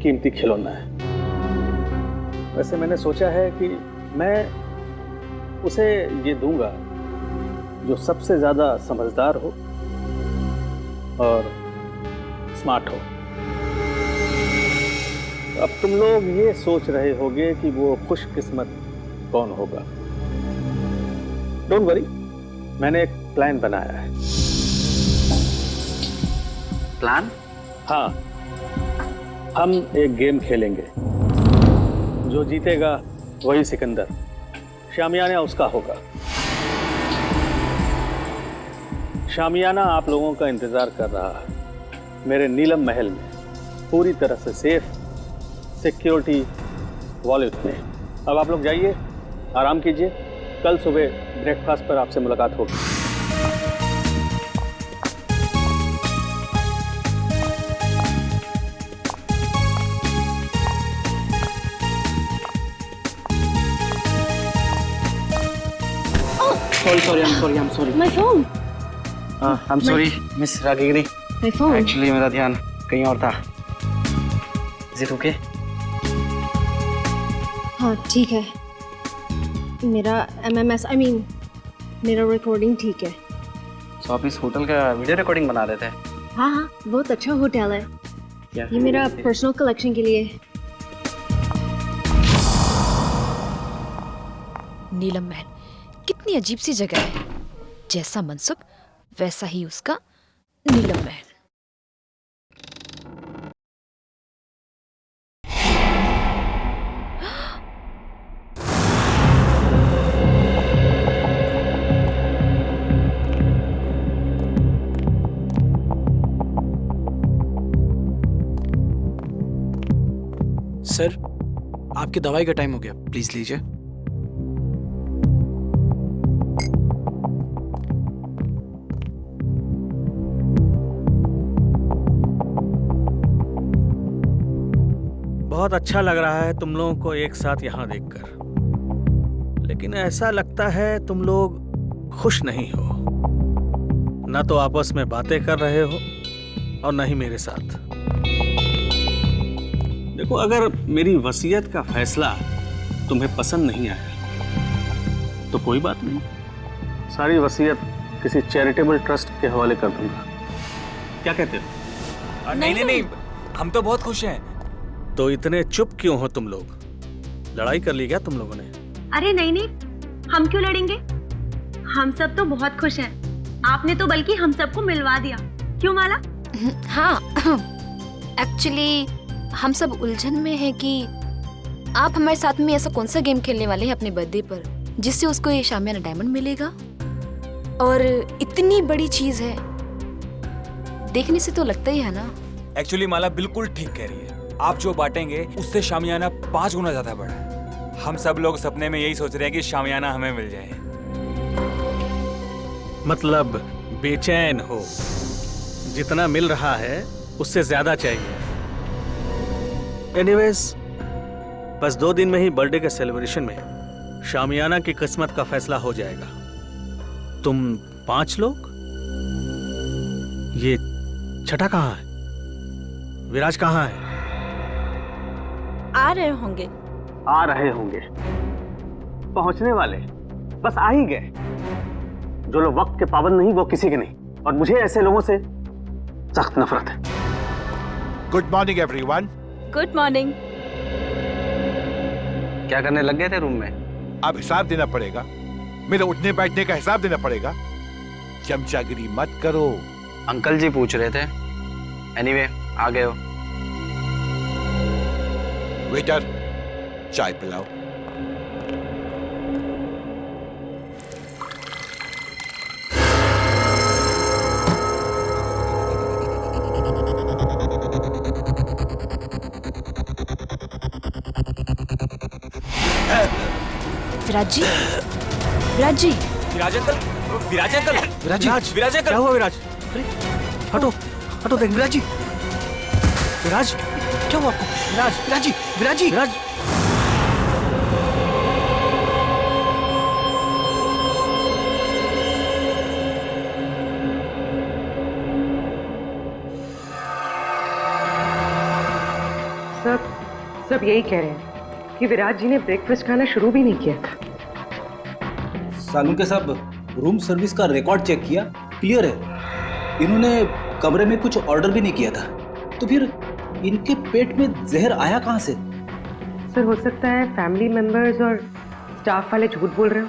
कीमती खिलौना है। वैसे मैंने सोचा है कि मैं उसे ये दूंगा जो सबसे ज्यादा समझदार हो और स्मार्ट हो। अब तुम लोग ये सोच रहे होगे कि वो खुशकिस्मत कौन होगा। डोंट वरी, मैंने एक प्लान बनाया है। प्लान? हाँ, हम एक गेम खेलेंगे। जो जीतेगा वही सिकंदर, शामियाना उसका होगा। शामियाना आप लोगों का इंतजार कर रहा है मेरे नीलम महल में, पूरी तरह से सेफ, सिक्योरिटी वॉलेट में। अब आप लोग जाइए, आराम कीजिए, कल सुबह ब्रेकफास्ट पर आपसे मुलाकात होगी। I'm sorry. My phone. I'm sorry, Miss Ragiri. My phone. Actually, मेरा ध्यान कहीं और था। Is it okay? हाँ ठीक है, मेरा MMS मेरा रिकॉर्डिंग ठीक है। तो आप इस होटल का वीडियो रिकॉर्डिंग बना रहे थे? हाँ हाँ, बहुत अच्छा होटल है। ये मेरा पर्सनल कलेक्शन के लिए। नीलम महल कितनी अजीब सी जगह है, जैसा मनसुख वैसा ही उसका नीलम महल। सर, आपकी दवाई का टाइम हो गया, प्लीज लीजिए। बहुत अच्छा लग रहा है तुम लोगों को एक साथ यहाँ देखकर, लेकिन ऐसा लगता है तुम लोग खुश नहीं हो। ना तो आपस में बातें कर रहे हो और न ही मेरे साथ। देखो, अगर मेरी वसीयत का फैसला तुम्हें पसंद नहीं आया तो कोई बात नहीं, सारी वसीयत किसी चैरिटेबल ट्रस्ट के हवाले कर दूंगा। क्या कहते हो? नहीं, हम तो बहुत खुश हैं। तो इतने चुप क्यों हो तुम लोग? लड़ाई कर ली क्या तुम लोगों ने? अरे नहीं, हम क्यों लड़ेंगे? हम सब तो बहुत खुश हैं। आपने तो बल्कि हम सबको मिलवा दिया, क्यों माला? हाँ, एक्चुअली हम सब उलझन में हैं कि आप हमारे साथ में ऐसा कौन सा गेम खेलने वाले हैं अपने बर्थडे पर जिससे उसको ये शामियाना डायमंड मिलेगा। और इतनी बड़ी चीज है, देखने से तो लगता ही है ना। एक्चुअली माला बिल्कुल ठीक कह रही है। आप जो बांटेंगे उससे शामियाना 5 गुना ज्यादा बड़ा है। हम सब लोग सपने में यही सोच रहे हैं कि शामियाना हमें मिल जाए। मतलब बेचैन हो, जितना मिल रहा है उससे ज्यादा चाहिए। एनीवेज, बस 2 दिन में ही बर्थडे के सेलिब्रेशन में शामियाना की किस्मत का फैसला हो जाएगा। तुम 5 लोग, ये छठा कहाँ है? विराज कहाँ है? आ रहे होंगे। आ रहे होंगे, पहुंचने वाले, बस आ ही गए। जो लोग वक्त के पाबंद नहीं वो किसी के नहीं, और मुझे ऐसे लोगों से सख्त नफरत है। Good morning everyone. Good morning. क्या करने लग गए थे रूम में? अब हिसाब देना पड़ेगा, मेरे उठने बैठने का हिसाब देना पड़ेगा। चमचागिरी मत करो। अंकल जी पूछ रहे थे। एनीवे, आ गए हो। वेटर, चाय पिलाओ। विराज जी, विराज जी, विराज अंकल, विराज अंकल, विराज जी, विराज अंकल, क्या हुआ विराज? अरे हटो, हटो देख विराज जी, विराज क्या हुआ आपको? विराज, विराज जी, विराज जी, विराज। सब यही कह रहे हैं कि विराज जी ने ब्रेकफास्ट खाना शुरू भी नहीं किया था। सालू के साहब, रूम सर्विस का रिकॉर्ड चेक किया, क्लियर है। इन्होंने कमरे में कुछ ऑर्डर भी नहीं किया था, तो फिर इनके पेट में जहर आया कहाँ से? सर, हो सकता है फैमिली मेंबर्स और स्टाफ वाले झूठ बोल रहे हो।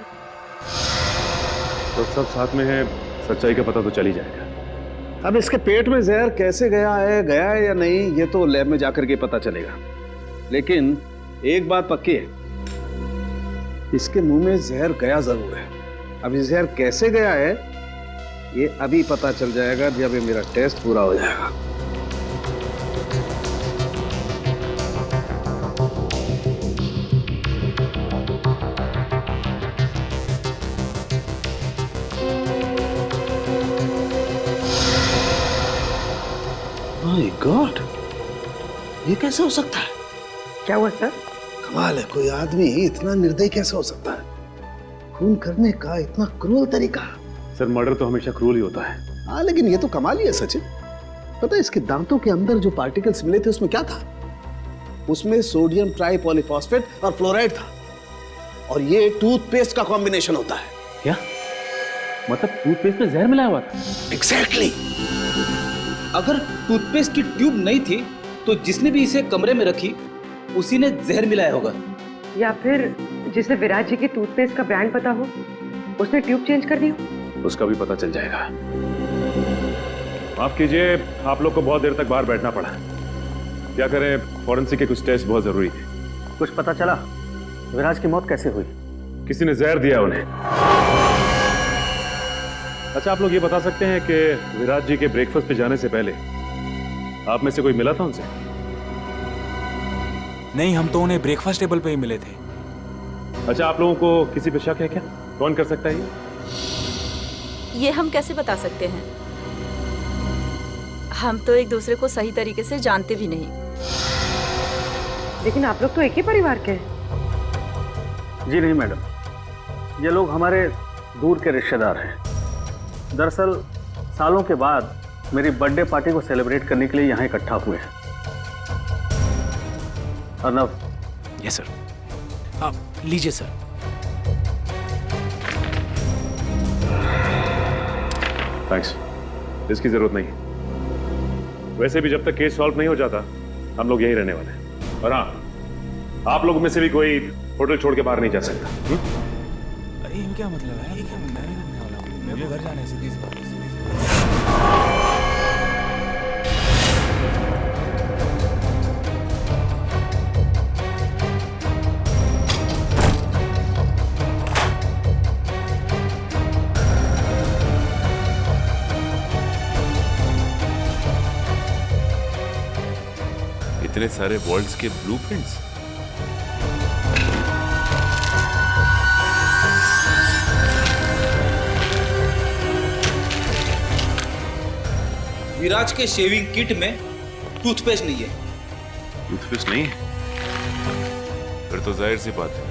तो सब साथ में है, सच्चाई का पता तो चल ही जाएगा। अब इसके पेट में जहर कैसे गया है या नहीं, ये तो लैब में जाकर के पता चलेगा। लेकिन एक बात पक्की है, इसके मुंह में जहर गया जरूर है। अब ये जहर कैसे गया है ये अभी पता चल जाएगा जब ये मेरा टेस्ट पूरा हो जाएगा। माय गॉड, ये कैसे हो सकता है? क्या हुआ सर? कमाल है, कोई आदमी इतना निर्दयी कैसे हो सकता है? खून करने का इतना क्रूर तरीका। सर, मर्डर तो हमेशा क्रूर ही होता है। हाँ, लेकिन ये तो कमाल ही है सचिन। पता है इसके दांतों के अंदर जो पार्टिकल्स मिले थे उसमें क्या था? उसमें सोडियम ट्राइपॉलीफॉस्फेट और फ्लोराइड था, और ये टूथपेस्ट का कॉम्बिनेशन होता है। क्या मतलब टूथपेस्ट में जहर मिलाया हुआ था? एग्जैक्टली। अगर टूथपेस्ट की ट्यूब नहीं थी तो जिसने भी इसे कमरे में रखी उसी ने जहर मिलाया होगा। या फिर जिसे विराज जी के टूथपेस्ट का ब्रांड पता हो उसने ट्यूब चेंज कर दी हो। उसका भी पता चल जाएगा। माफ कीजिए, आप लोग को बहुत देर तक बाहर बैठना पड़ा। क्या करें, फॉरेंसिक के कुछ टेस्ट बहुत जरूरी थे। कुछ पता चला विराज की मौत कैसे हुई? किसी ने जहर दिया उन्हें। अच्छा, आप लोग ये बता सकते हैं कि विराज जी के ब्रेकफास्ट पे जाने से पहले आप में से कोई मिला था उनसे? नहीं, हम तो उन्हें ब्रेकफास्ट टेबल पे ही मिले थे। अच्छा, आप लोगों को किसी पे शक है क्या? कौन कर सकता है ये हम कैसे बता सकते हैं? हम तो एक दूसरे को सही तरीके से जानते भी नहीं। लेकिन आप लोग तो एक ही परिवार के हैं। जी नहीं मैडम, ये लोग हमारे दूर के रिश्तेदार हैं। दरअसल सालों के बाद मेरी बर्थडे पार्टी को सेलिब्रेट करने के लिए यहाँ इकट्ठा हुए हैं। अर्नव। Yes sir. आप लीजिए सर। थैंक्स, इसकी जरूरत नहीं। वैसे भी जब तक केस सॉल्व नहीं हो जाता हम लोग यहीं रहने वाले हैं। और हाँ, आप लोगों में से भी कोई होटल छोड़ के बाहर नहीं जा सकता। अरे ये क्या मतलब है? ये क्या मैं नहीं करने वाला हूँ, मेरे को घर जाने से किस बात? इतने सारे वर्ल्ड्स के ब्लूप्रिंट्स। विराज के शेविंग किट में टूथपेस्ट नहीं है। टूथपेस्ट नहीं है? फिर तो जाहिर सी बात है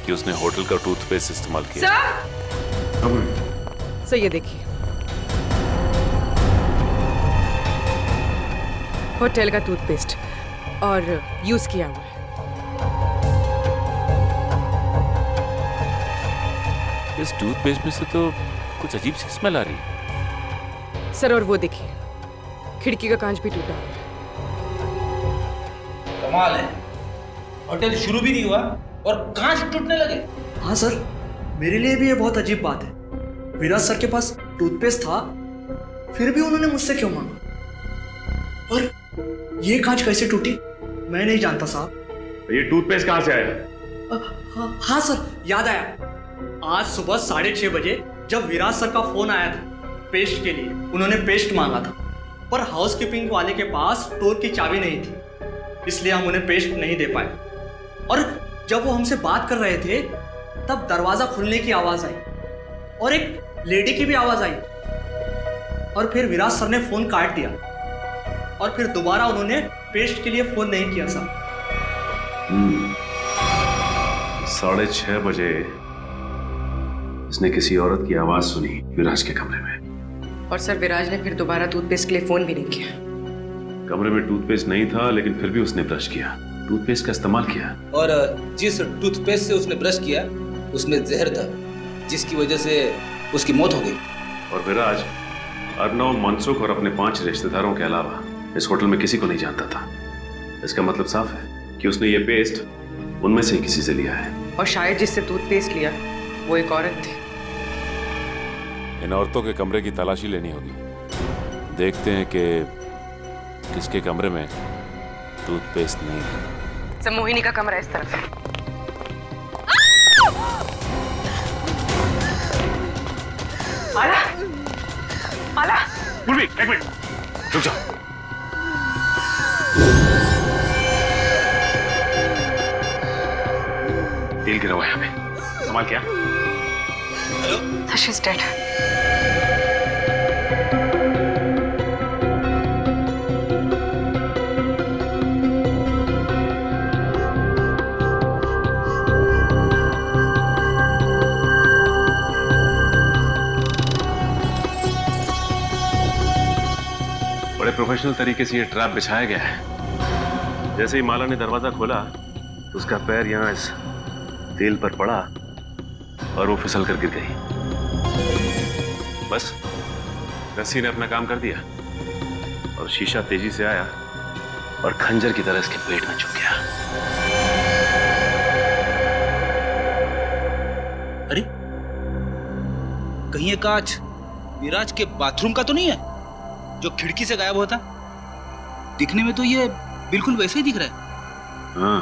कि उसने होटल का टूथपेस्ट इस्तेमाल किया। सर, ये देखिए, होटल का टूथपेस्ट और यूज किया हुआ है। इस टूथपेस्ट में से तो कुछ अजीब सी स्मेल आ रही है। सर, और वो देखिए, खिड़की का कांच भी टूटा हुआ है। कमाल है, होटल शुरू भी नहीं हुआ और कांच टूटने लगे। हाँ सर, मेरे लिए भी ये बहुत अजीब बात है। विराज सर के पास टूथपेस्ट था, फिर भी उन्होंने मुझसे क्यों मांगा? और ये कांच कैसे टूटी मैं नहीं जानता साहब। ये टूथपेस्ट कहाँ से आया? हाँ सर, याद आया। आज सुबह 6:30 बजे जब विराज सर का फोन आया था पेस्ट के लिए, उन्होंने पेस्ट मांगा था, पर हाउसकीपिंग वाले के पास स्टोर की चाबी नहीं थी, इसलिए हम उन्हें पेस्ट नहीं दे पाए। और जब वो हमसे बात कर रहे थे तब दरवाजा खुलने की आवाज आई और एक लेडी की भी आवाज आई, और फिर विराज सर ने फोन काट दिया और फिर दोबारा उन्होंने पेस्ट के लिए फोन नहीं किया सर। 6:30 बजे इसने किसी औरत की आवाज सुनी विराज के कमरे में। और सर विराज ने फिर दोबारा टूथपेस्ट के लिए फोन भी नहीं किया। कमरे में टूथपेस्ट नहीं था, लेकिन फिर भी उसने ब्रश किया, टूथपेस्ट का इस्तेमाल किया। और जिस टूथपेस्ट से उसने ब्रश किया उसमें जहर था, जिसकी वजह से उसकी मौत हो गई। और विराज अर्नव, मनसुख और अपने 5 रिश्तेदारों के अलावा इस होटल में किसी को नहीं जानता था। इसका मतलब साफ है कि उसने ये पेस्ट उनमें से किसी से लिया है। और शायद जिससे टूथपेस्ट लिया वो एक औरत थी। इन औरतों के कमरे की तलाशी लेनी होगी। देखते हैं कि किसके कमरे में टूथपेस्ट नहीं है। सब मोहिनी का कमरा इस तरफ है। माला, माला, पूर्वी, एक मिनट, रुक जाओ। तेल गिरा हुआ है यहाँ पे, संभाल क्या? So she's dead. बड़े प्रोफेशनल तरीके से ये ट्रैप बिछाया गया है। जैसे ही माला ने दरवाजा खोला तो उसका पैर यहाँ इस तेल पर पड़ा और वो फिसल कर गिर गई। बस रस्सी ने अपना काम कर दिया और शीशा तेजी से आया और खंजर की तरह इसके पेट में चुभ गया। अरे कहीं ये कांच विराज के बाथरूम का तो नहीं है जो खिड़की से गायब होता? दिखने में तो ये बिल्कुल वैसे ही दिख रहा है। हाँ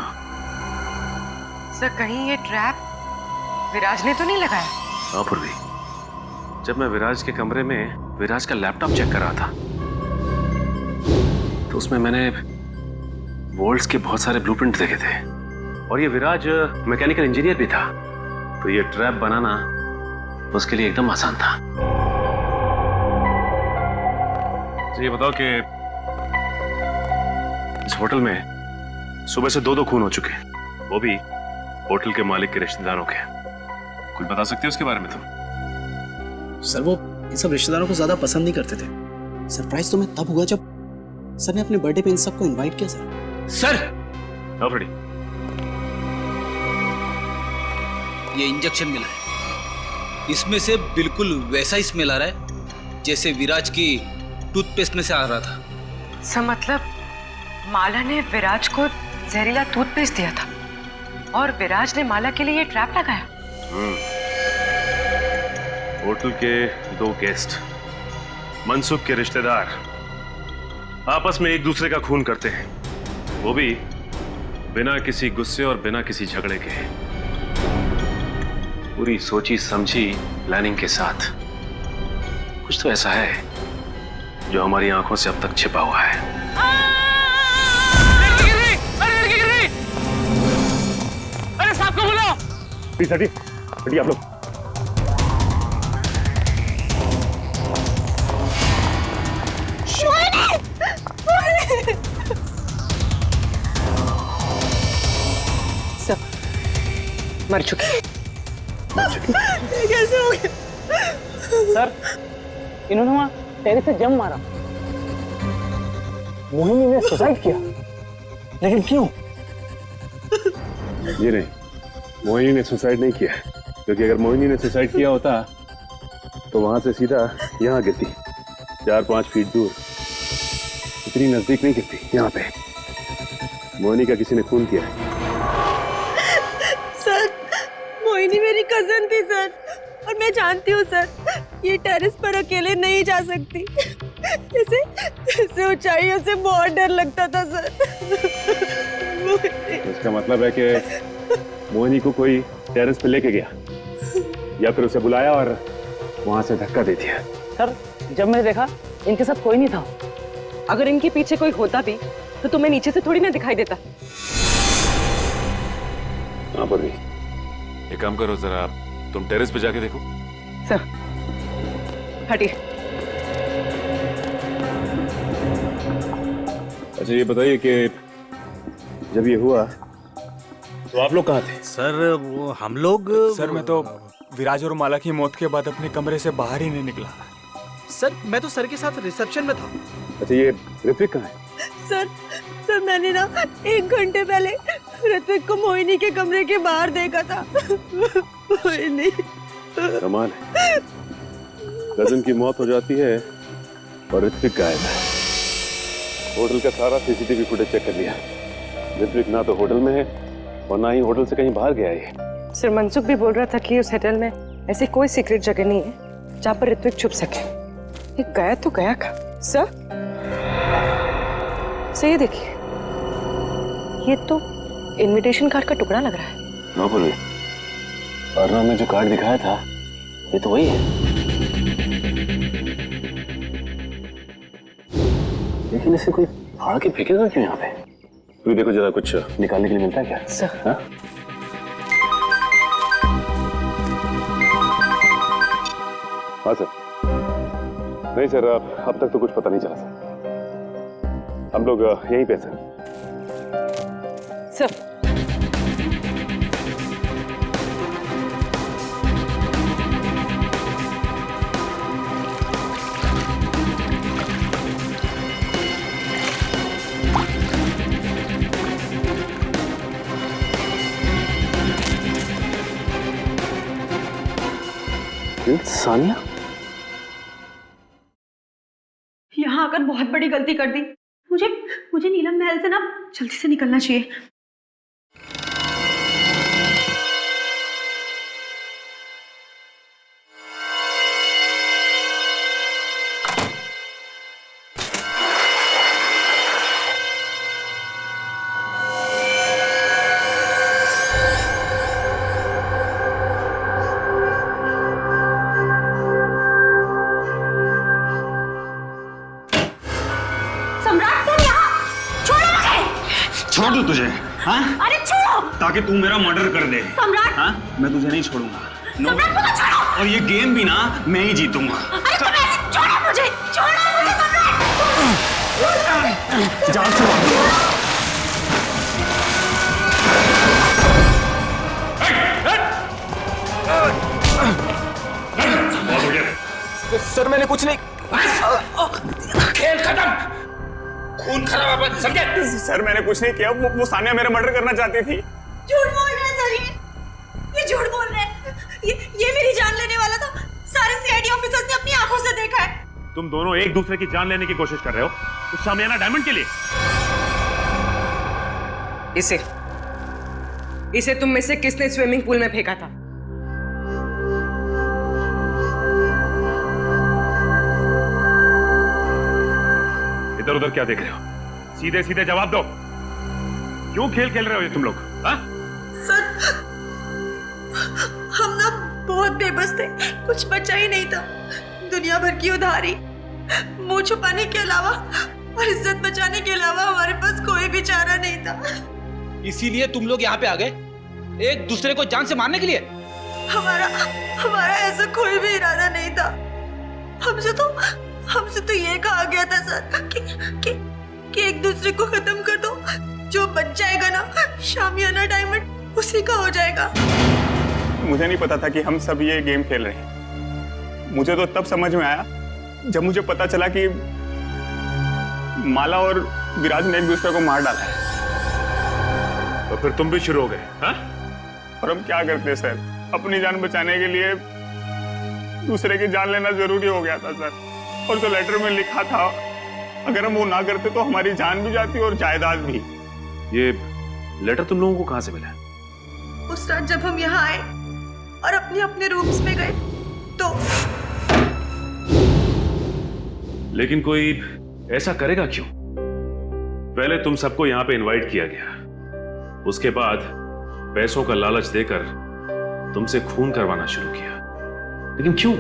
सर, कहीं ये ट्रैप विराज ने तो नहीं लगाया? हाँ पूर्वी, जब मैं विराज के कमरे में विराज का लैपटॉप चेक कर रहा था तो उसमें मैंने वोल्ट्स के बहुत सारे ब्लूप्रिंट देखे थे और ये विराज मैकेनिकल इंजीनियर भी था, तो ये ट्रैप बनाना उसके लिए एकदम आसान था। तो ये बताओ कि इस होटल में सुबह से 2 खून हो चुके हैं, वो भी होटल के मालिक के रिश्तेदारों के। कुछ बता सकते हो उसके बारे में तुम? सर वो इन सब रिश्तेदारों को ज्यादा पसंद नहीं करते थे। सरप्राइज तो मैं तब हुआ जब सर ने अपने बर्थडे पे इन सबको इनवाइट किया। सर ऑलरेडी ये इंजेक्शन मिला है, इसमें से बिल्कुल वैसा ही स्मेल आ रहा है जैसे विराज की टूथपेस्ट में से आ रहा था। सर मतलब माला ने विराज को जहरीला टूथपेस्ट दिया था और विराज ने माला के लिए ये ट्रैप लगाया। होटल के 2 गेस्ट, मनसुख के रिश्तेदार, आपस में एक दूसरे का खून करते हैं, वो भी बिना किसी गुस्से और बिना किसी झगड़े के, पूरी सोची समझी प्लानिंग के साथ। कुछ तो ऐसा है जो हमारी आंखों से अब तक छिपा हुआ है। अरे साहब को बुलाओ। प्लीज हटिए आप लोग। सब मर चुके हैं। कैसे हो गया? सर, इन्होंने वहां टेरेस से जंप मारा। मोहिनी ने सुसाइड किया, लेकिन क्यों? ये नहीं, मोहिनी ने सुसाइड नहीं किया, क्योंकि अगर मोहिनी ने सुसाइड किया होता तो वहां से सीधा यहाँ गिरती, 4-5 फीट दूर, इतनी नजदीक नहीं गिरती। यहाँ पे मोहिनी का किसी ने खून किया है। कजन थी सर, और मैं जानती हूँ सर ये टेरेस पर अकेले नहीं जा सकती। इसे ऊंचाइयों से बहुत डर लगता था सर। इसका मतलब है कि मोहिनी को कोई टेरेस पे लेके गया या फिर उसे बुलाया और वहां से धक्का दे दिया। सर जब मैंने देखा इनके साथ कोई नहीं था। अगर इनके पीछे कोई होता भी तो तुम्हें नीचे से थोड़ी ना दिखाई देता। हाँ पर एक काम करो, जरा तुम टेरेस पे जाके देखो। सर हटिए। अच्छा ये बताइए कि जब ये हुआ तो आप लोग कहाँ थे? सर वो हम लोग सर मैं तो विराज और माला की मौत के बाद अपने कमरे से बाहर ही नहीं निकला। सर मैं तो सर के साथ रिसेप्शन में था। अच्छा ये ऋत्विक कहाँ है? सर मैंने ना 1 घंटे पहले ऋत्विक को मोहिनी के कमरे के बाहर देखा था। मोहिनी कमाल है, कजन की मौत हो जाती है और ऋत्विक गायब है। होटल का सारा सीसीटीवी फुटेज चेक कर लिया। ऋत्विक ना तो होटल में है और ना ही होटल से कहीं बाहर गया है। सर मनसुख भी बोल रहा था कि उस होटल में ऐसी कोई सीक्रेट जगह नहीं है जहाँ पर ऋत्विक छुप सके। ये गया तो गया का सर। ये देखिए, ये तो इनविटेशन कार्ड का टुकड़ा लग रहा है। हाँ बोलिए, अर्णव में जो कार्ड दिखाया था ये तो वही है। लेकिन इसे कोई फाड़ के फेंकेगा क्यों यहाँ पे? तू देखो जरा, कुछ निकालने के लिए मिलता है क्या? सर हाँ? हाँ सर। नहीं सर, अब तक तो कुछ पता नहीं चला सर। हम लोग यहीं पे सर। सर सानिया यहाँ आकर बहुत बड़ी गलती कर दी। मुझे नीलम महल से ना जल्दी से निकलना चाहिए। छोड़ दूं तुझे? हाँ? अरे छोड़ो! ताकि तू मेरा मर्डर कर दे। सम्राट! हाँ? मैं तुझे नहीं छोड़ूंगा। सम्राट मुझे छोड़ो! और ये गेम भी ना मैं ही जीतूंगा। अरे तुम ऐसे छोड़ो मुझे सम्राट! जान से सर मैंने कुछ नहीं। खेल खत्म। खून खराब है, समझे? सर मैंने कुछ नहीं किया। वो सानिया मेरा मर्डर करना चाहती थी। झूठ बोल रहे हैं सर, ये झूठ बोल रहे हैं। ये मेरी जान लेने वाला था। सारे सीआईडी ऑफिसर्स ने अपनी आंखों से देखा है। तुम दोनों एक दूसरे की जान लेने की कोशिश कर रहे हो उस शामियाना डायमंड के लिए। इसे तुम में से किसने स्विमिंग पूल में फेंका था? इधर उधर क्या देख रहे हो? सीधे सीधे जवाब दो। क्यों खेल खेल रहे हो ये तुम लोग? हाँ? सर हम ना बहुत बेबस थे, कुछ बचा ही नहीं था। दुनिया भर की उधारी, मुंह छुपाने के अलावा और इज्जत बचाने के अलावा हमारे पास कोई भी चारा नहीं था। इसीलिए तुम लोग यहाँ पे आ गए, एक दूसरे को जान से मारने के लिए? हमारा ऐसा कोई भी इरादा नहीं था। हमसे तो ये कहा गया था सर कि एक दूसरे को खत्म कर दो। जो बच जाएगा ना शामियाना डायमंड, उसी का हो जाएगा। मुझे नहीं पता था कि हम सब ये गेम खेल रहे हैं। मुझे तो तब समझ में आया जब मुझे पता चला कि माला और विराज ने एक दूसरे को मार डाला है। तो फिर तुम भी शुरू हो गए? हाँ? और हम क्या करते सर, अपनी जान बचाने के लिए दूसरे की जान लेना जरूरी हो गया था सर। और जो लेटर में लिखा था, अगर हम वो ना करते तो हमारी जान भी जाती और जायदाद भी। ये लेटर तुम लोगों को कहां से मिला? उस रात जब हम यहाँ आए और अपने अपने रूम्स में गए तो लेकिन कोई ऐसा करेगा क्यों? पहले तुम सबको यहां पे इनवाइट किया गया, उसके बाद पैसों का लालच देकर तुमसे खून करवाना शुरू किया, लेकिन क्यों?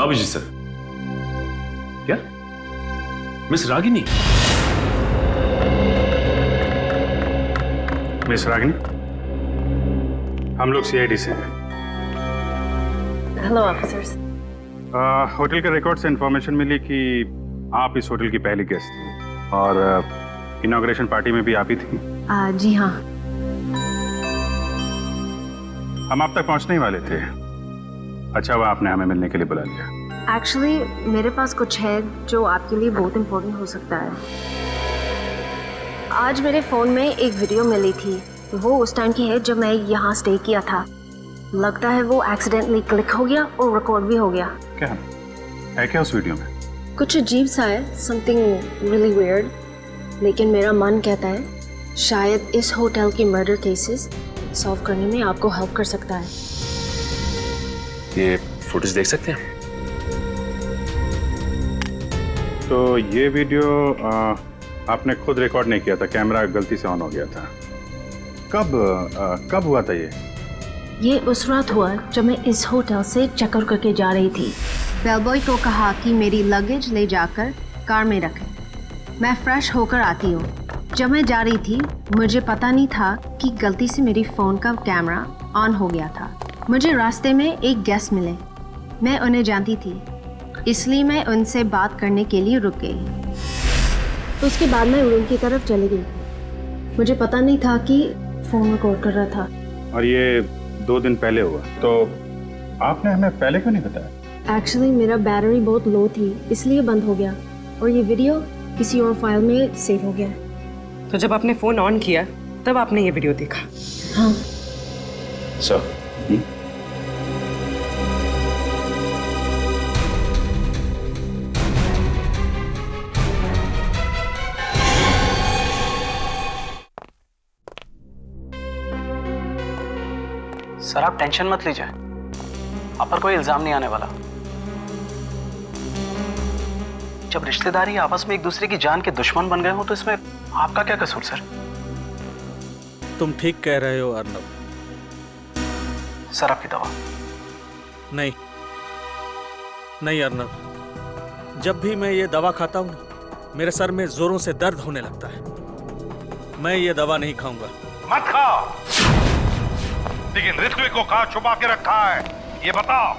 अभिजीत सर, क्या मिस रागिनी? मिस रागिनी, हम लोग सीआईडी से हैं। Hello officers. होटल के रिकॉर्ड से इंफॉर्मेशन मिली कि आप इस होटल की पहली गेस्ट थी और इनॉग्रेशन पार्टी में भी आप ही थी। जी हाँ। हम आप तक पहुंचने ही वाले थे। अच्छा हुआ आपने हमें मिलने के लिए बुला लिया। एक्चुअली मेरे पास कुछ है जो आपके लिए बहुत इम्पोर्टेंट हो सकता है। आज मेरे फ़ोन में एक वीडियो मिली थी, वो उस टाइम की है जब मैं यहाँ स्टे किया था। लगता है वो एक्सीडेंटली क्लिक हो गया और रिकॉर्ड भी हो गया। क्या है क्या उस वीडियो में? कुछ अजीब सा है, समथिंग रियली वियर्ड, लेकिन मेरा मन कहता है शायद इस होटल की मर्डर केसेस सॉल्व करने में आपको हेल्प कर सकता है। ये फुटेज देख सकते हैं? तो ये वीडियो आपने खुद रिकॉर्ड नहीं किया था, कैमरा गलती से ऑन हो गया था। कब हुआ था ये उस रात हुआ जब मैं इस होटल से चक्कर करके जा रही थी। बेलबॉय को कहा कि मेरी लगेज ले जाकर कार में रखें, मैं फ्रेश होकर आती हूँ। जब मैं जा रही थी मुझे पता नहीं था कि गलती से मेरी फ़ोन का कैमरा ऑन हो गया था। मुझे रास्ते में एक गेस्ट मिले, मैं उन्हें जानती थी, इसलिए मैं उनसे बात करने के लिए रुक गई। उसके बाद मैं रूम की तरफ चली गई। मुझे पता नहीं था कि फ़ोन रिकॉर्ड कर रहा था। और ये 2 दिन पहले हुआ, तो आपने हमें पहले क्यों नहीं बताया? एक्चुअली मेरा बैटरी बहुत लो थी, इसलिए बंद हो गया और ये वीडियो किसी और फाइल में सेव हो गया। तो जब आपने फ़ोन ऑन किया तब आपने ये वीडियो देखा? हाँ। सर, सर आप टेंशन मत लीजिए, आप पर कोई इल्जाम नहीं आने वाला। जब रिश्तेदारी आपस में एक दूसरे की जान के दुश्मन बन गए हो तो इसमें आपका क्या कसूर सर? तुम ठीक कह रहे हो अर्नब। सर आपकी दवा। नहीं अर्नब, जब भी मैं ये दवा खाता हूँ ना, मेरे सर में जोरों से दर्द होने लगता है। मैं ये दवा नहीं खाऊंगा। मत खाओ, लेकिन ऋत्विक को कहाँ छुपा के रखा है ये बताओ।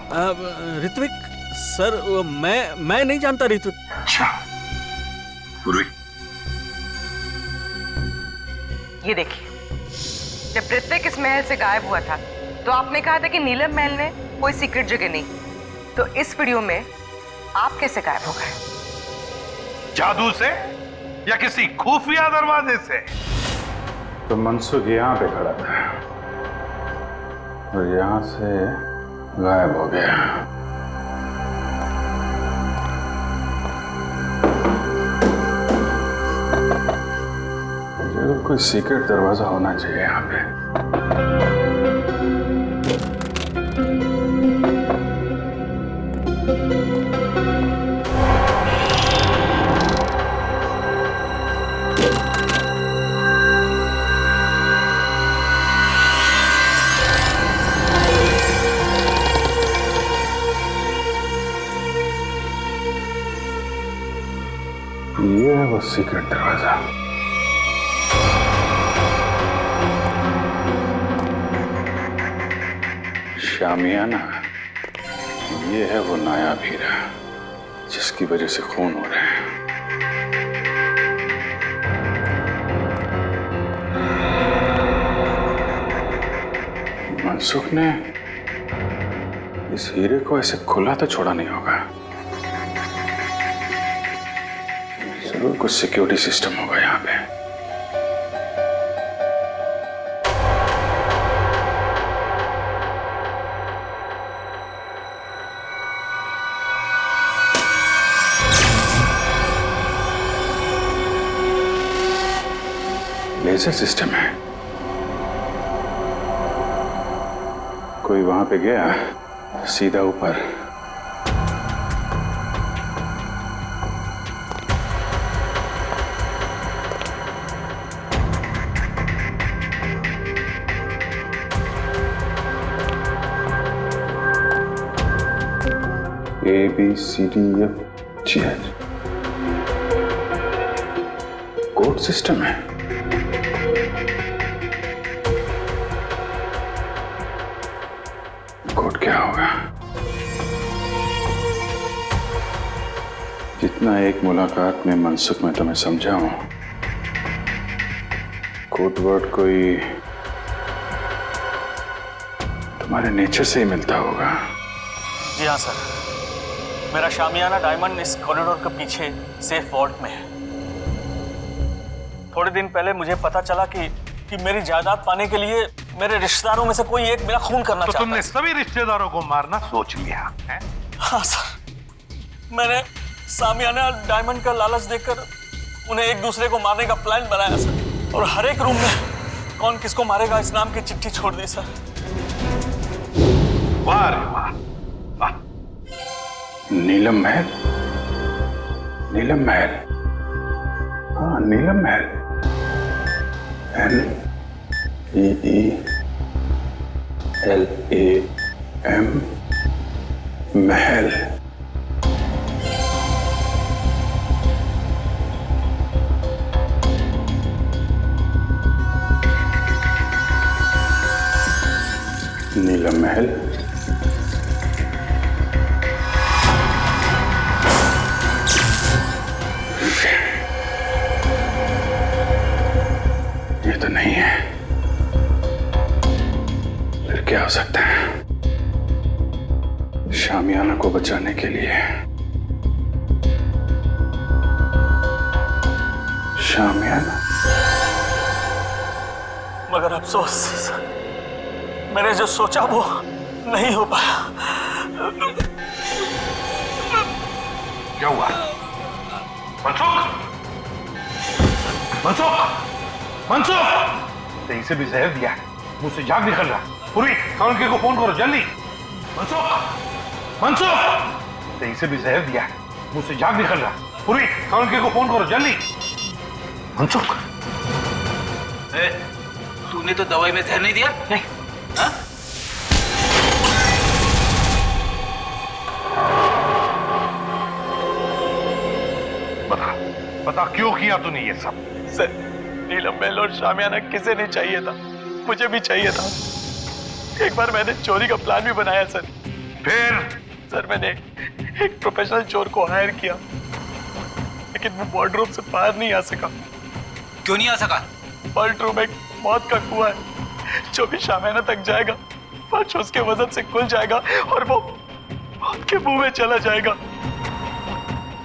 ऋत्विक सर, मैं नहीं जानता ऋत्विक। अच्छा पूर्वी, ये देखिए, जब ऋत्विक इस महल से गायब हुआ था तो आपने कहा था कि नीलम महल में कोई सीक्रेट जगह नहीं, तो इस वीडियो में आप कैसे गायब हो गए? जादू से या किसी खुफिया दरवाजे से? तो मनसुख यहाँ पे खड़ा था और यहाँ से गायब हो गया। जरूर कोई सीक्रेट दरवाजा होना चाहिए यहाँ पे। ये है वो सीक्रेट दरवाजा। शामियाना, ये है वो नायाब हीरा जिसकी वजह से खून हो रहे हैं। मनसुख ने इस हीरे को ऐसे खुला तो छोड़ा नहीं होगा। जरूर कुछ सिक्योरिटी सिस्टम होगा यहाँ पे। लेजर सिस्टम है। कोई वहां पे गया सीधा ऊपर। ABCDFGH कोड सिस्टम है। कोड क्या होगा? जितना एक मुलाकात में मनसुख में तुम्हें समझा हूं, कोड वर्ड कोई तुम्हारे नेचर से ही मिलता होगा। जी हाँ सर, मेरा शामियाना डायमंड इस कॉरिडोर के पीछे सेफ वॉल्ट में है। थोड़े दिन पहले मुझे पता चला कि मेरी जायदाद पाने के लिए मेरे रिश्तेदारों में से कोई एक मेरा खून करना चाहता है। तुमने सभी रिश्तेदारों को मारना सोच लिया है? हाँ सर, मैंने शामियाना डायमंड का लालच देकर उन्हें एक दूसरे को मारने का प्लान बनाया सर, और हर एक रूम में कौन किसको मारेगा इस नाम की चिट्ठी छोड़ दी सर। वाह रे वाह, नीलम महल, नीलम महल, हाँ नीलम महल, NEELAM महल। नीलम महल, ये तो नहीं है, फिर क्या हो सकता है? शामियाना को बचाने के लिए शामियाना, मगर अफसोस मैंने जो सोचा वो नहीं हो पाया। क्या हुआ? मनसुख, मनसुख, मनसुख! सही से भी जहर दिया, मुझसे झाग निकल रहा। पूरी काउंके को फोन करो जल्दी। मनसुख, मनसुख! सही से भी जहर दिया, मुझसे झाग निकल रहा। पूरी काउंके को फोन करो जल्दी। मनसुख, तूने तो दवाई में जहर नहीं दिया? नहीं। हाँ? बता, बता क्यों किया तूने ये सब? सर, नीलम महल और शामियाना किसे नहीं चाहिए था, मुझे भी चाहिए था। एक बार मैंने चोरी का प्लान भी बनाया सर। फिर? सर मैंने एक प्रोफेशनल चोर को हायर किया, लेकिन वो वार्डरोब से बाहर नहीं आ सका। क्यों नहीं आ सका? वार्ड रूम एक मौत का कुआं है, जो भी शामियाना तक जाएगा फर्श उसके वजन से खुल जाएगा और वो मौत के मुंह में चला जाएगा,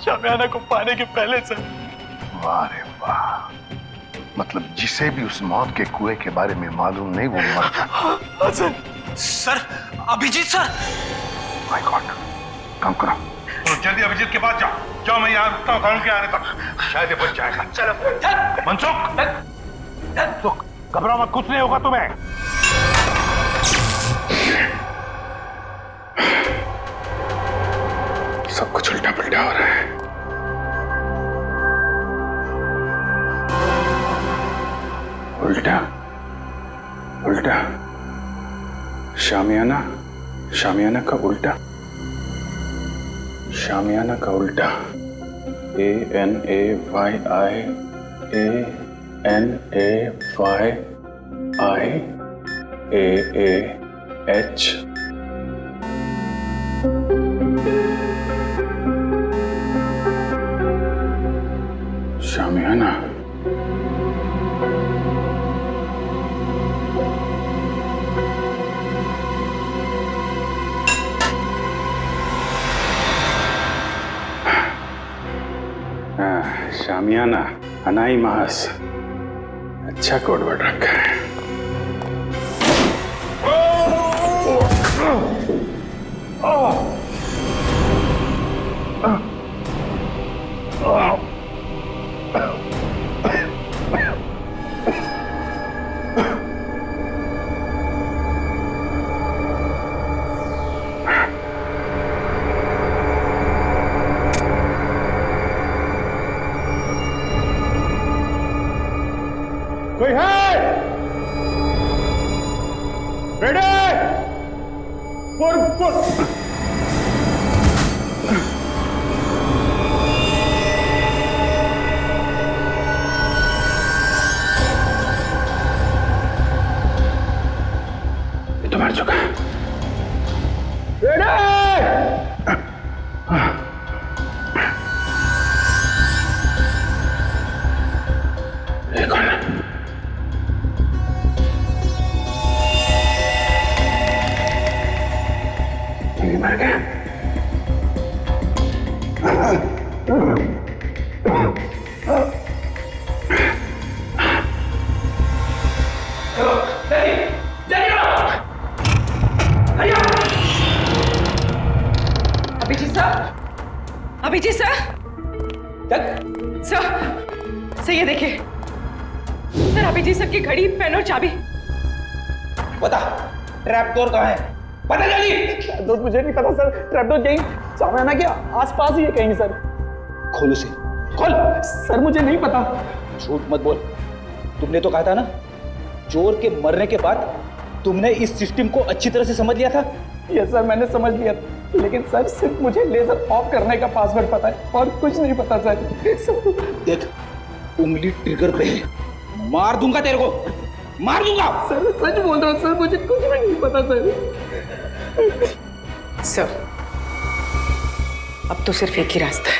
शामियाना को पाने के पहले सर। वाह रे वाह, मतलब जिसे भी उस मौत के कुएं के बारे में मालूम नहीं वो मर हाँ sir. Sir, Abhijeet sir! My god, काम करो तो जल्दी अभिजीत के पास जाओ। जाओ, मैं यहाँ रुकता हूँ कानून के आने तक, शायद ये बच जाएगा। चलो मनसुख, मनसुख घबराओ मत, कुछ नहीं होगा तुम्हें। सब कुछ उल्टा पुल्टा हो रहा है। उल्टा उल्टा, शामियाना, शामियाना का उल्टा, शामियाना का उल्टा। ANAYIANAYIAH शामियाना। शामियाना, अनाई मास, अच्छा कोड वर्ड रखा है। कोई है? रेडी? पुर। तो मार चुका। रेडी? एक और ये मर गया। Abhijeet sir, Abhijeet sir, sir ये देखिए सर, अभिजीत सर की घड़ी, पेन और चाबी। बता ट्रैप डोर कहाँ है? पता जल्दी। दोस्त मुझे नहीं पता सर, ट्रैप डोर कहीं सामने के आसपास ही है कहीं सर। खोल उसे, खोल। सर मुझे नहीं पता। झूठ मत बोल, तुमने तो कहा था ना चोर के मरने के बाद तुमने इस सिस्टम को अच्छी तरह से समझ लिया था। यस सर, मैंने समझ लिया, लेकिन सर सिर्फ मुझे लेजर ऑफ करने का पासवर्ड पता है और कुछ नहीं पता सर। देख उंगली ट्रिगर पे है, मार दूंगा तेरे को, मार दूंगा। सर सच बोल रहा हूँ सर, मुझे कुछ भी नहीं पता सर। अब तो सिर्फ एक ही रास्ता है।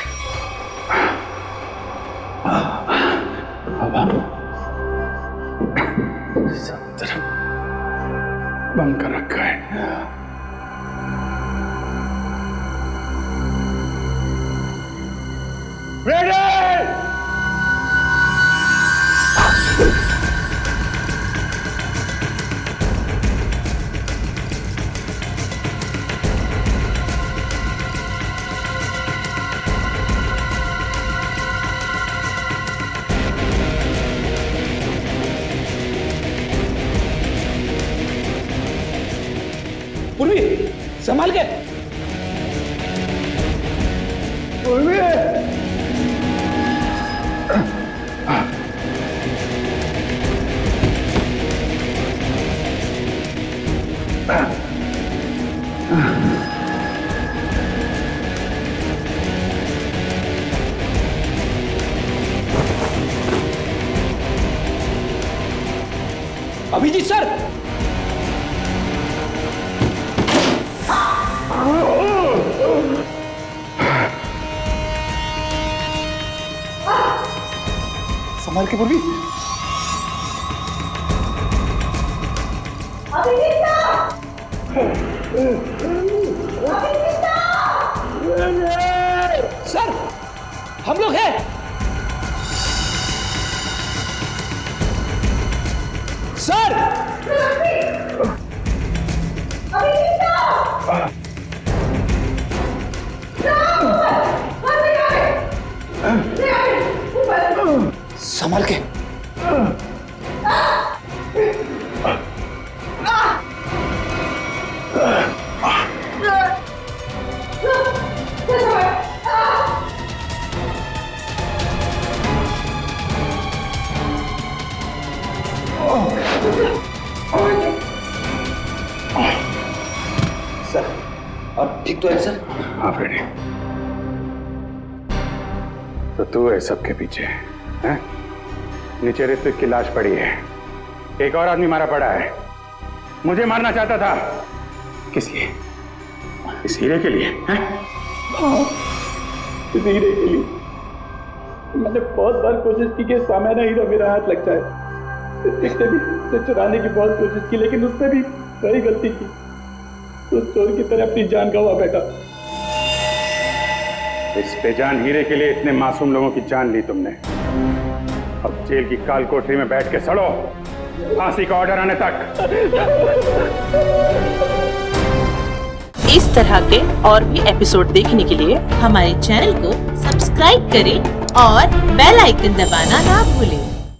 सब तरफ बंद कर रखा है। रेडी? पूर्वी संभाल के। पूर्वी अभिजीत सर, संभाल के पूर्वी। सर हम लोग हैं। सर संभाल के। सर अब ठीक तो है सर? हाँ फ्रेडी, तो तू है सबके पीछे हैं? नीचे ऋत्विक की लाश पड़ी है, एक और आदमी मारा पड़ा है, मुझे मारना चाहता था। किस लिए? इस हीरे के लिए हैं? हाँ, इस हीरे के लिए। मैंने बहुत बार कोशिश की कि सामान्य हीरा मेरा हाथ लग जाए, इसने भी उसे चुराने की बहुत कोशिश की, लेकिन उसने भी वही गलती की, तो चोर की तरह अपनी जान गंवा बैठा। इस बेजान हीरे के लिए इतने मासूम लोगों की जान ली तुमने। अब जेल की काल कोठरी में बैठ के सड़ो, फांसी का ऑर्डर आने तक। इस तरह के और भी एपिसोड देखने के लिए हमारे चैनल को सब्सक्राइब करें और बेल आइकन दबाना ना भूलें।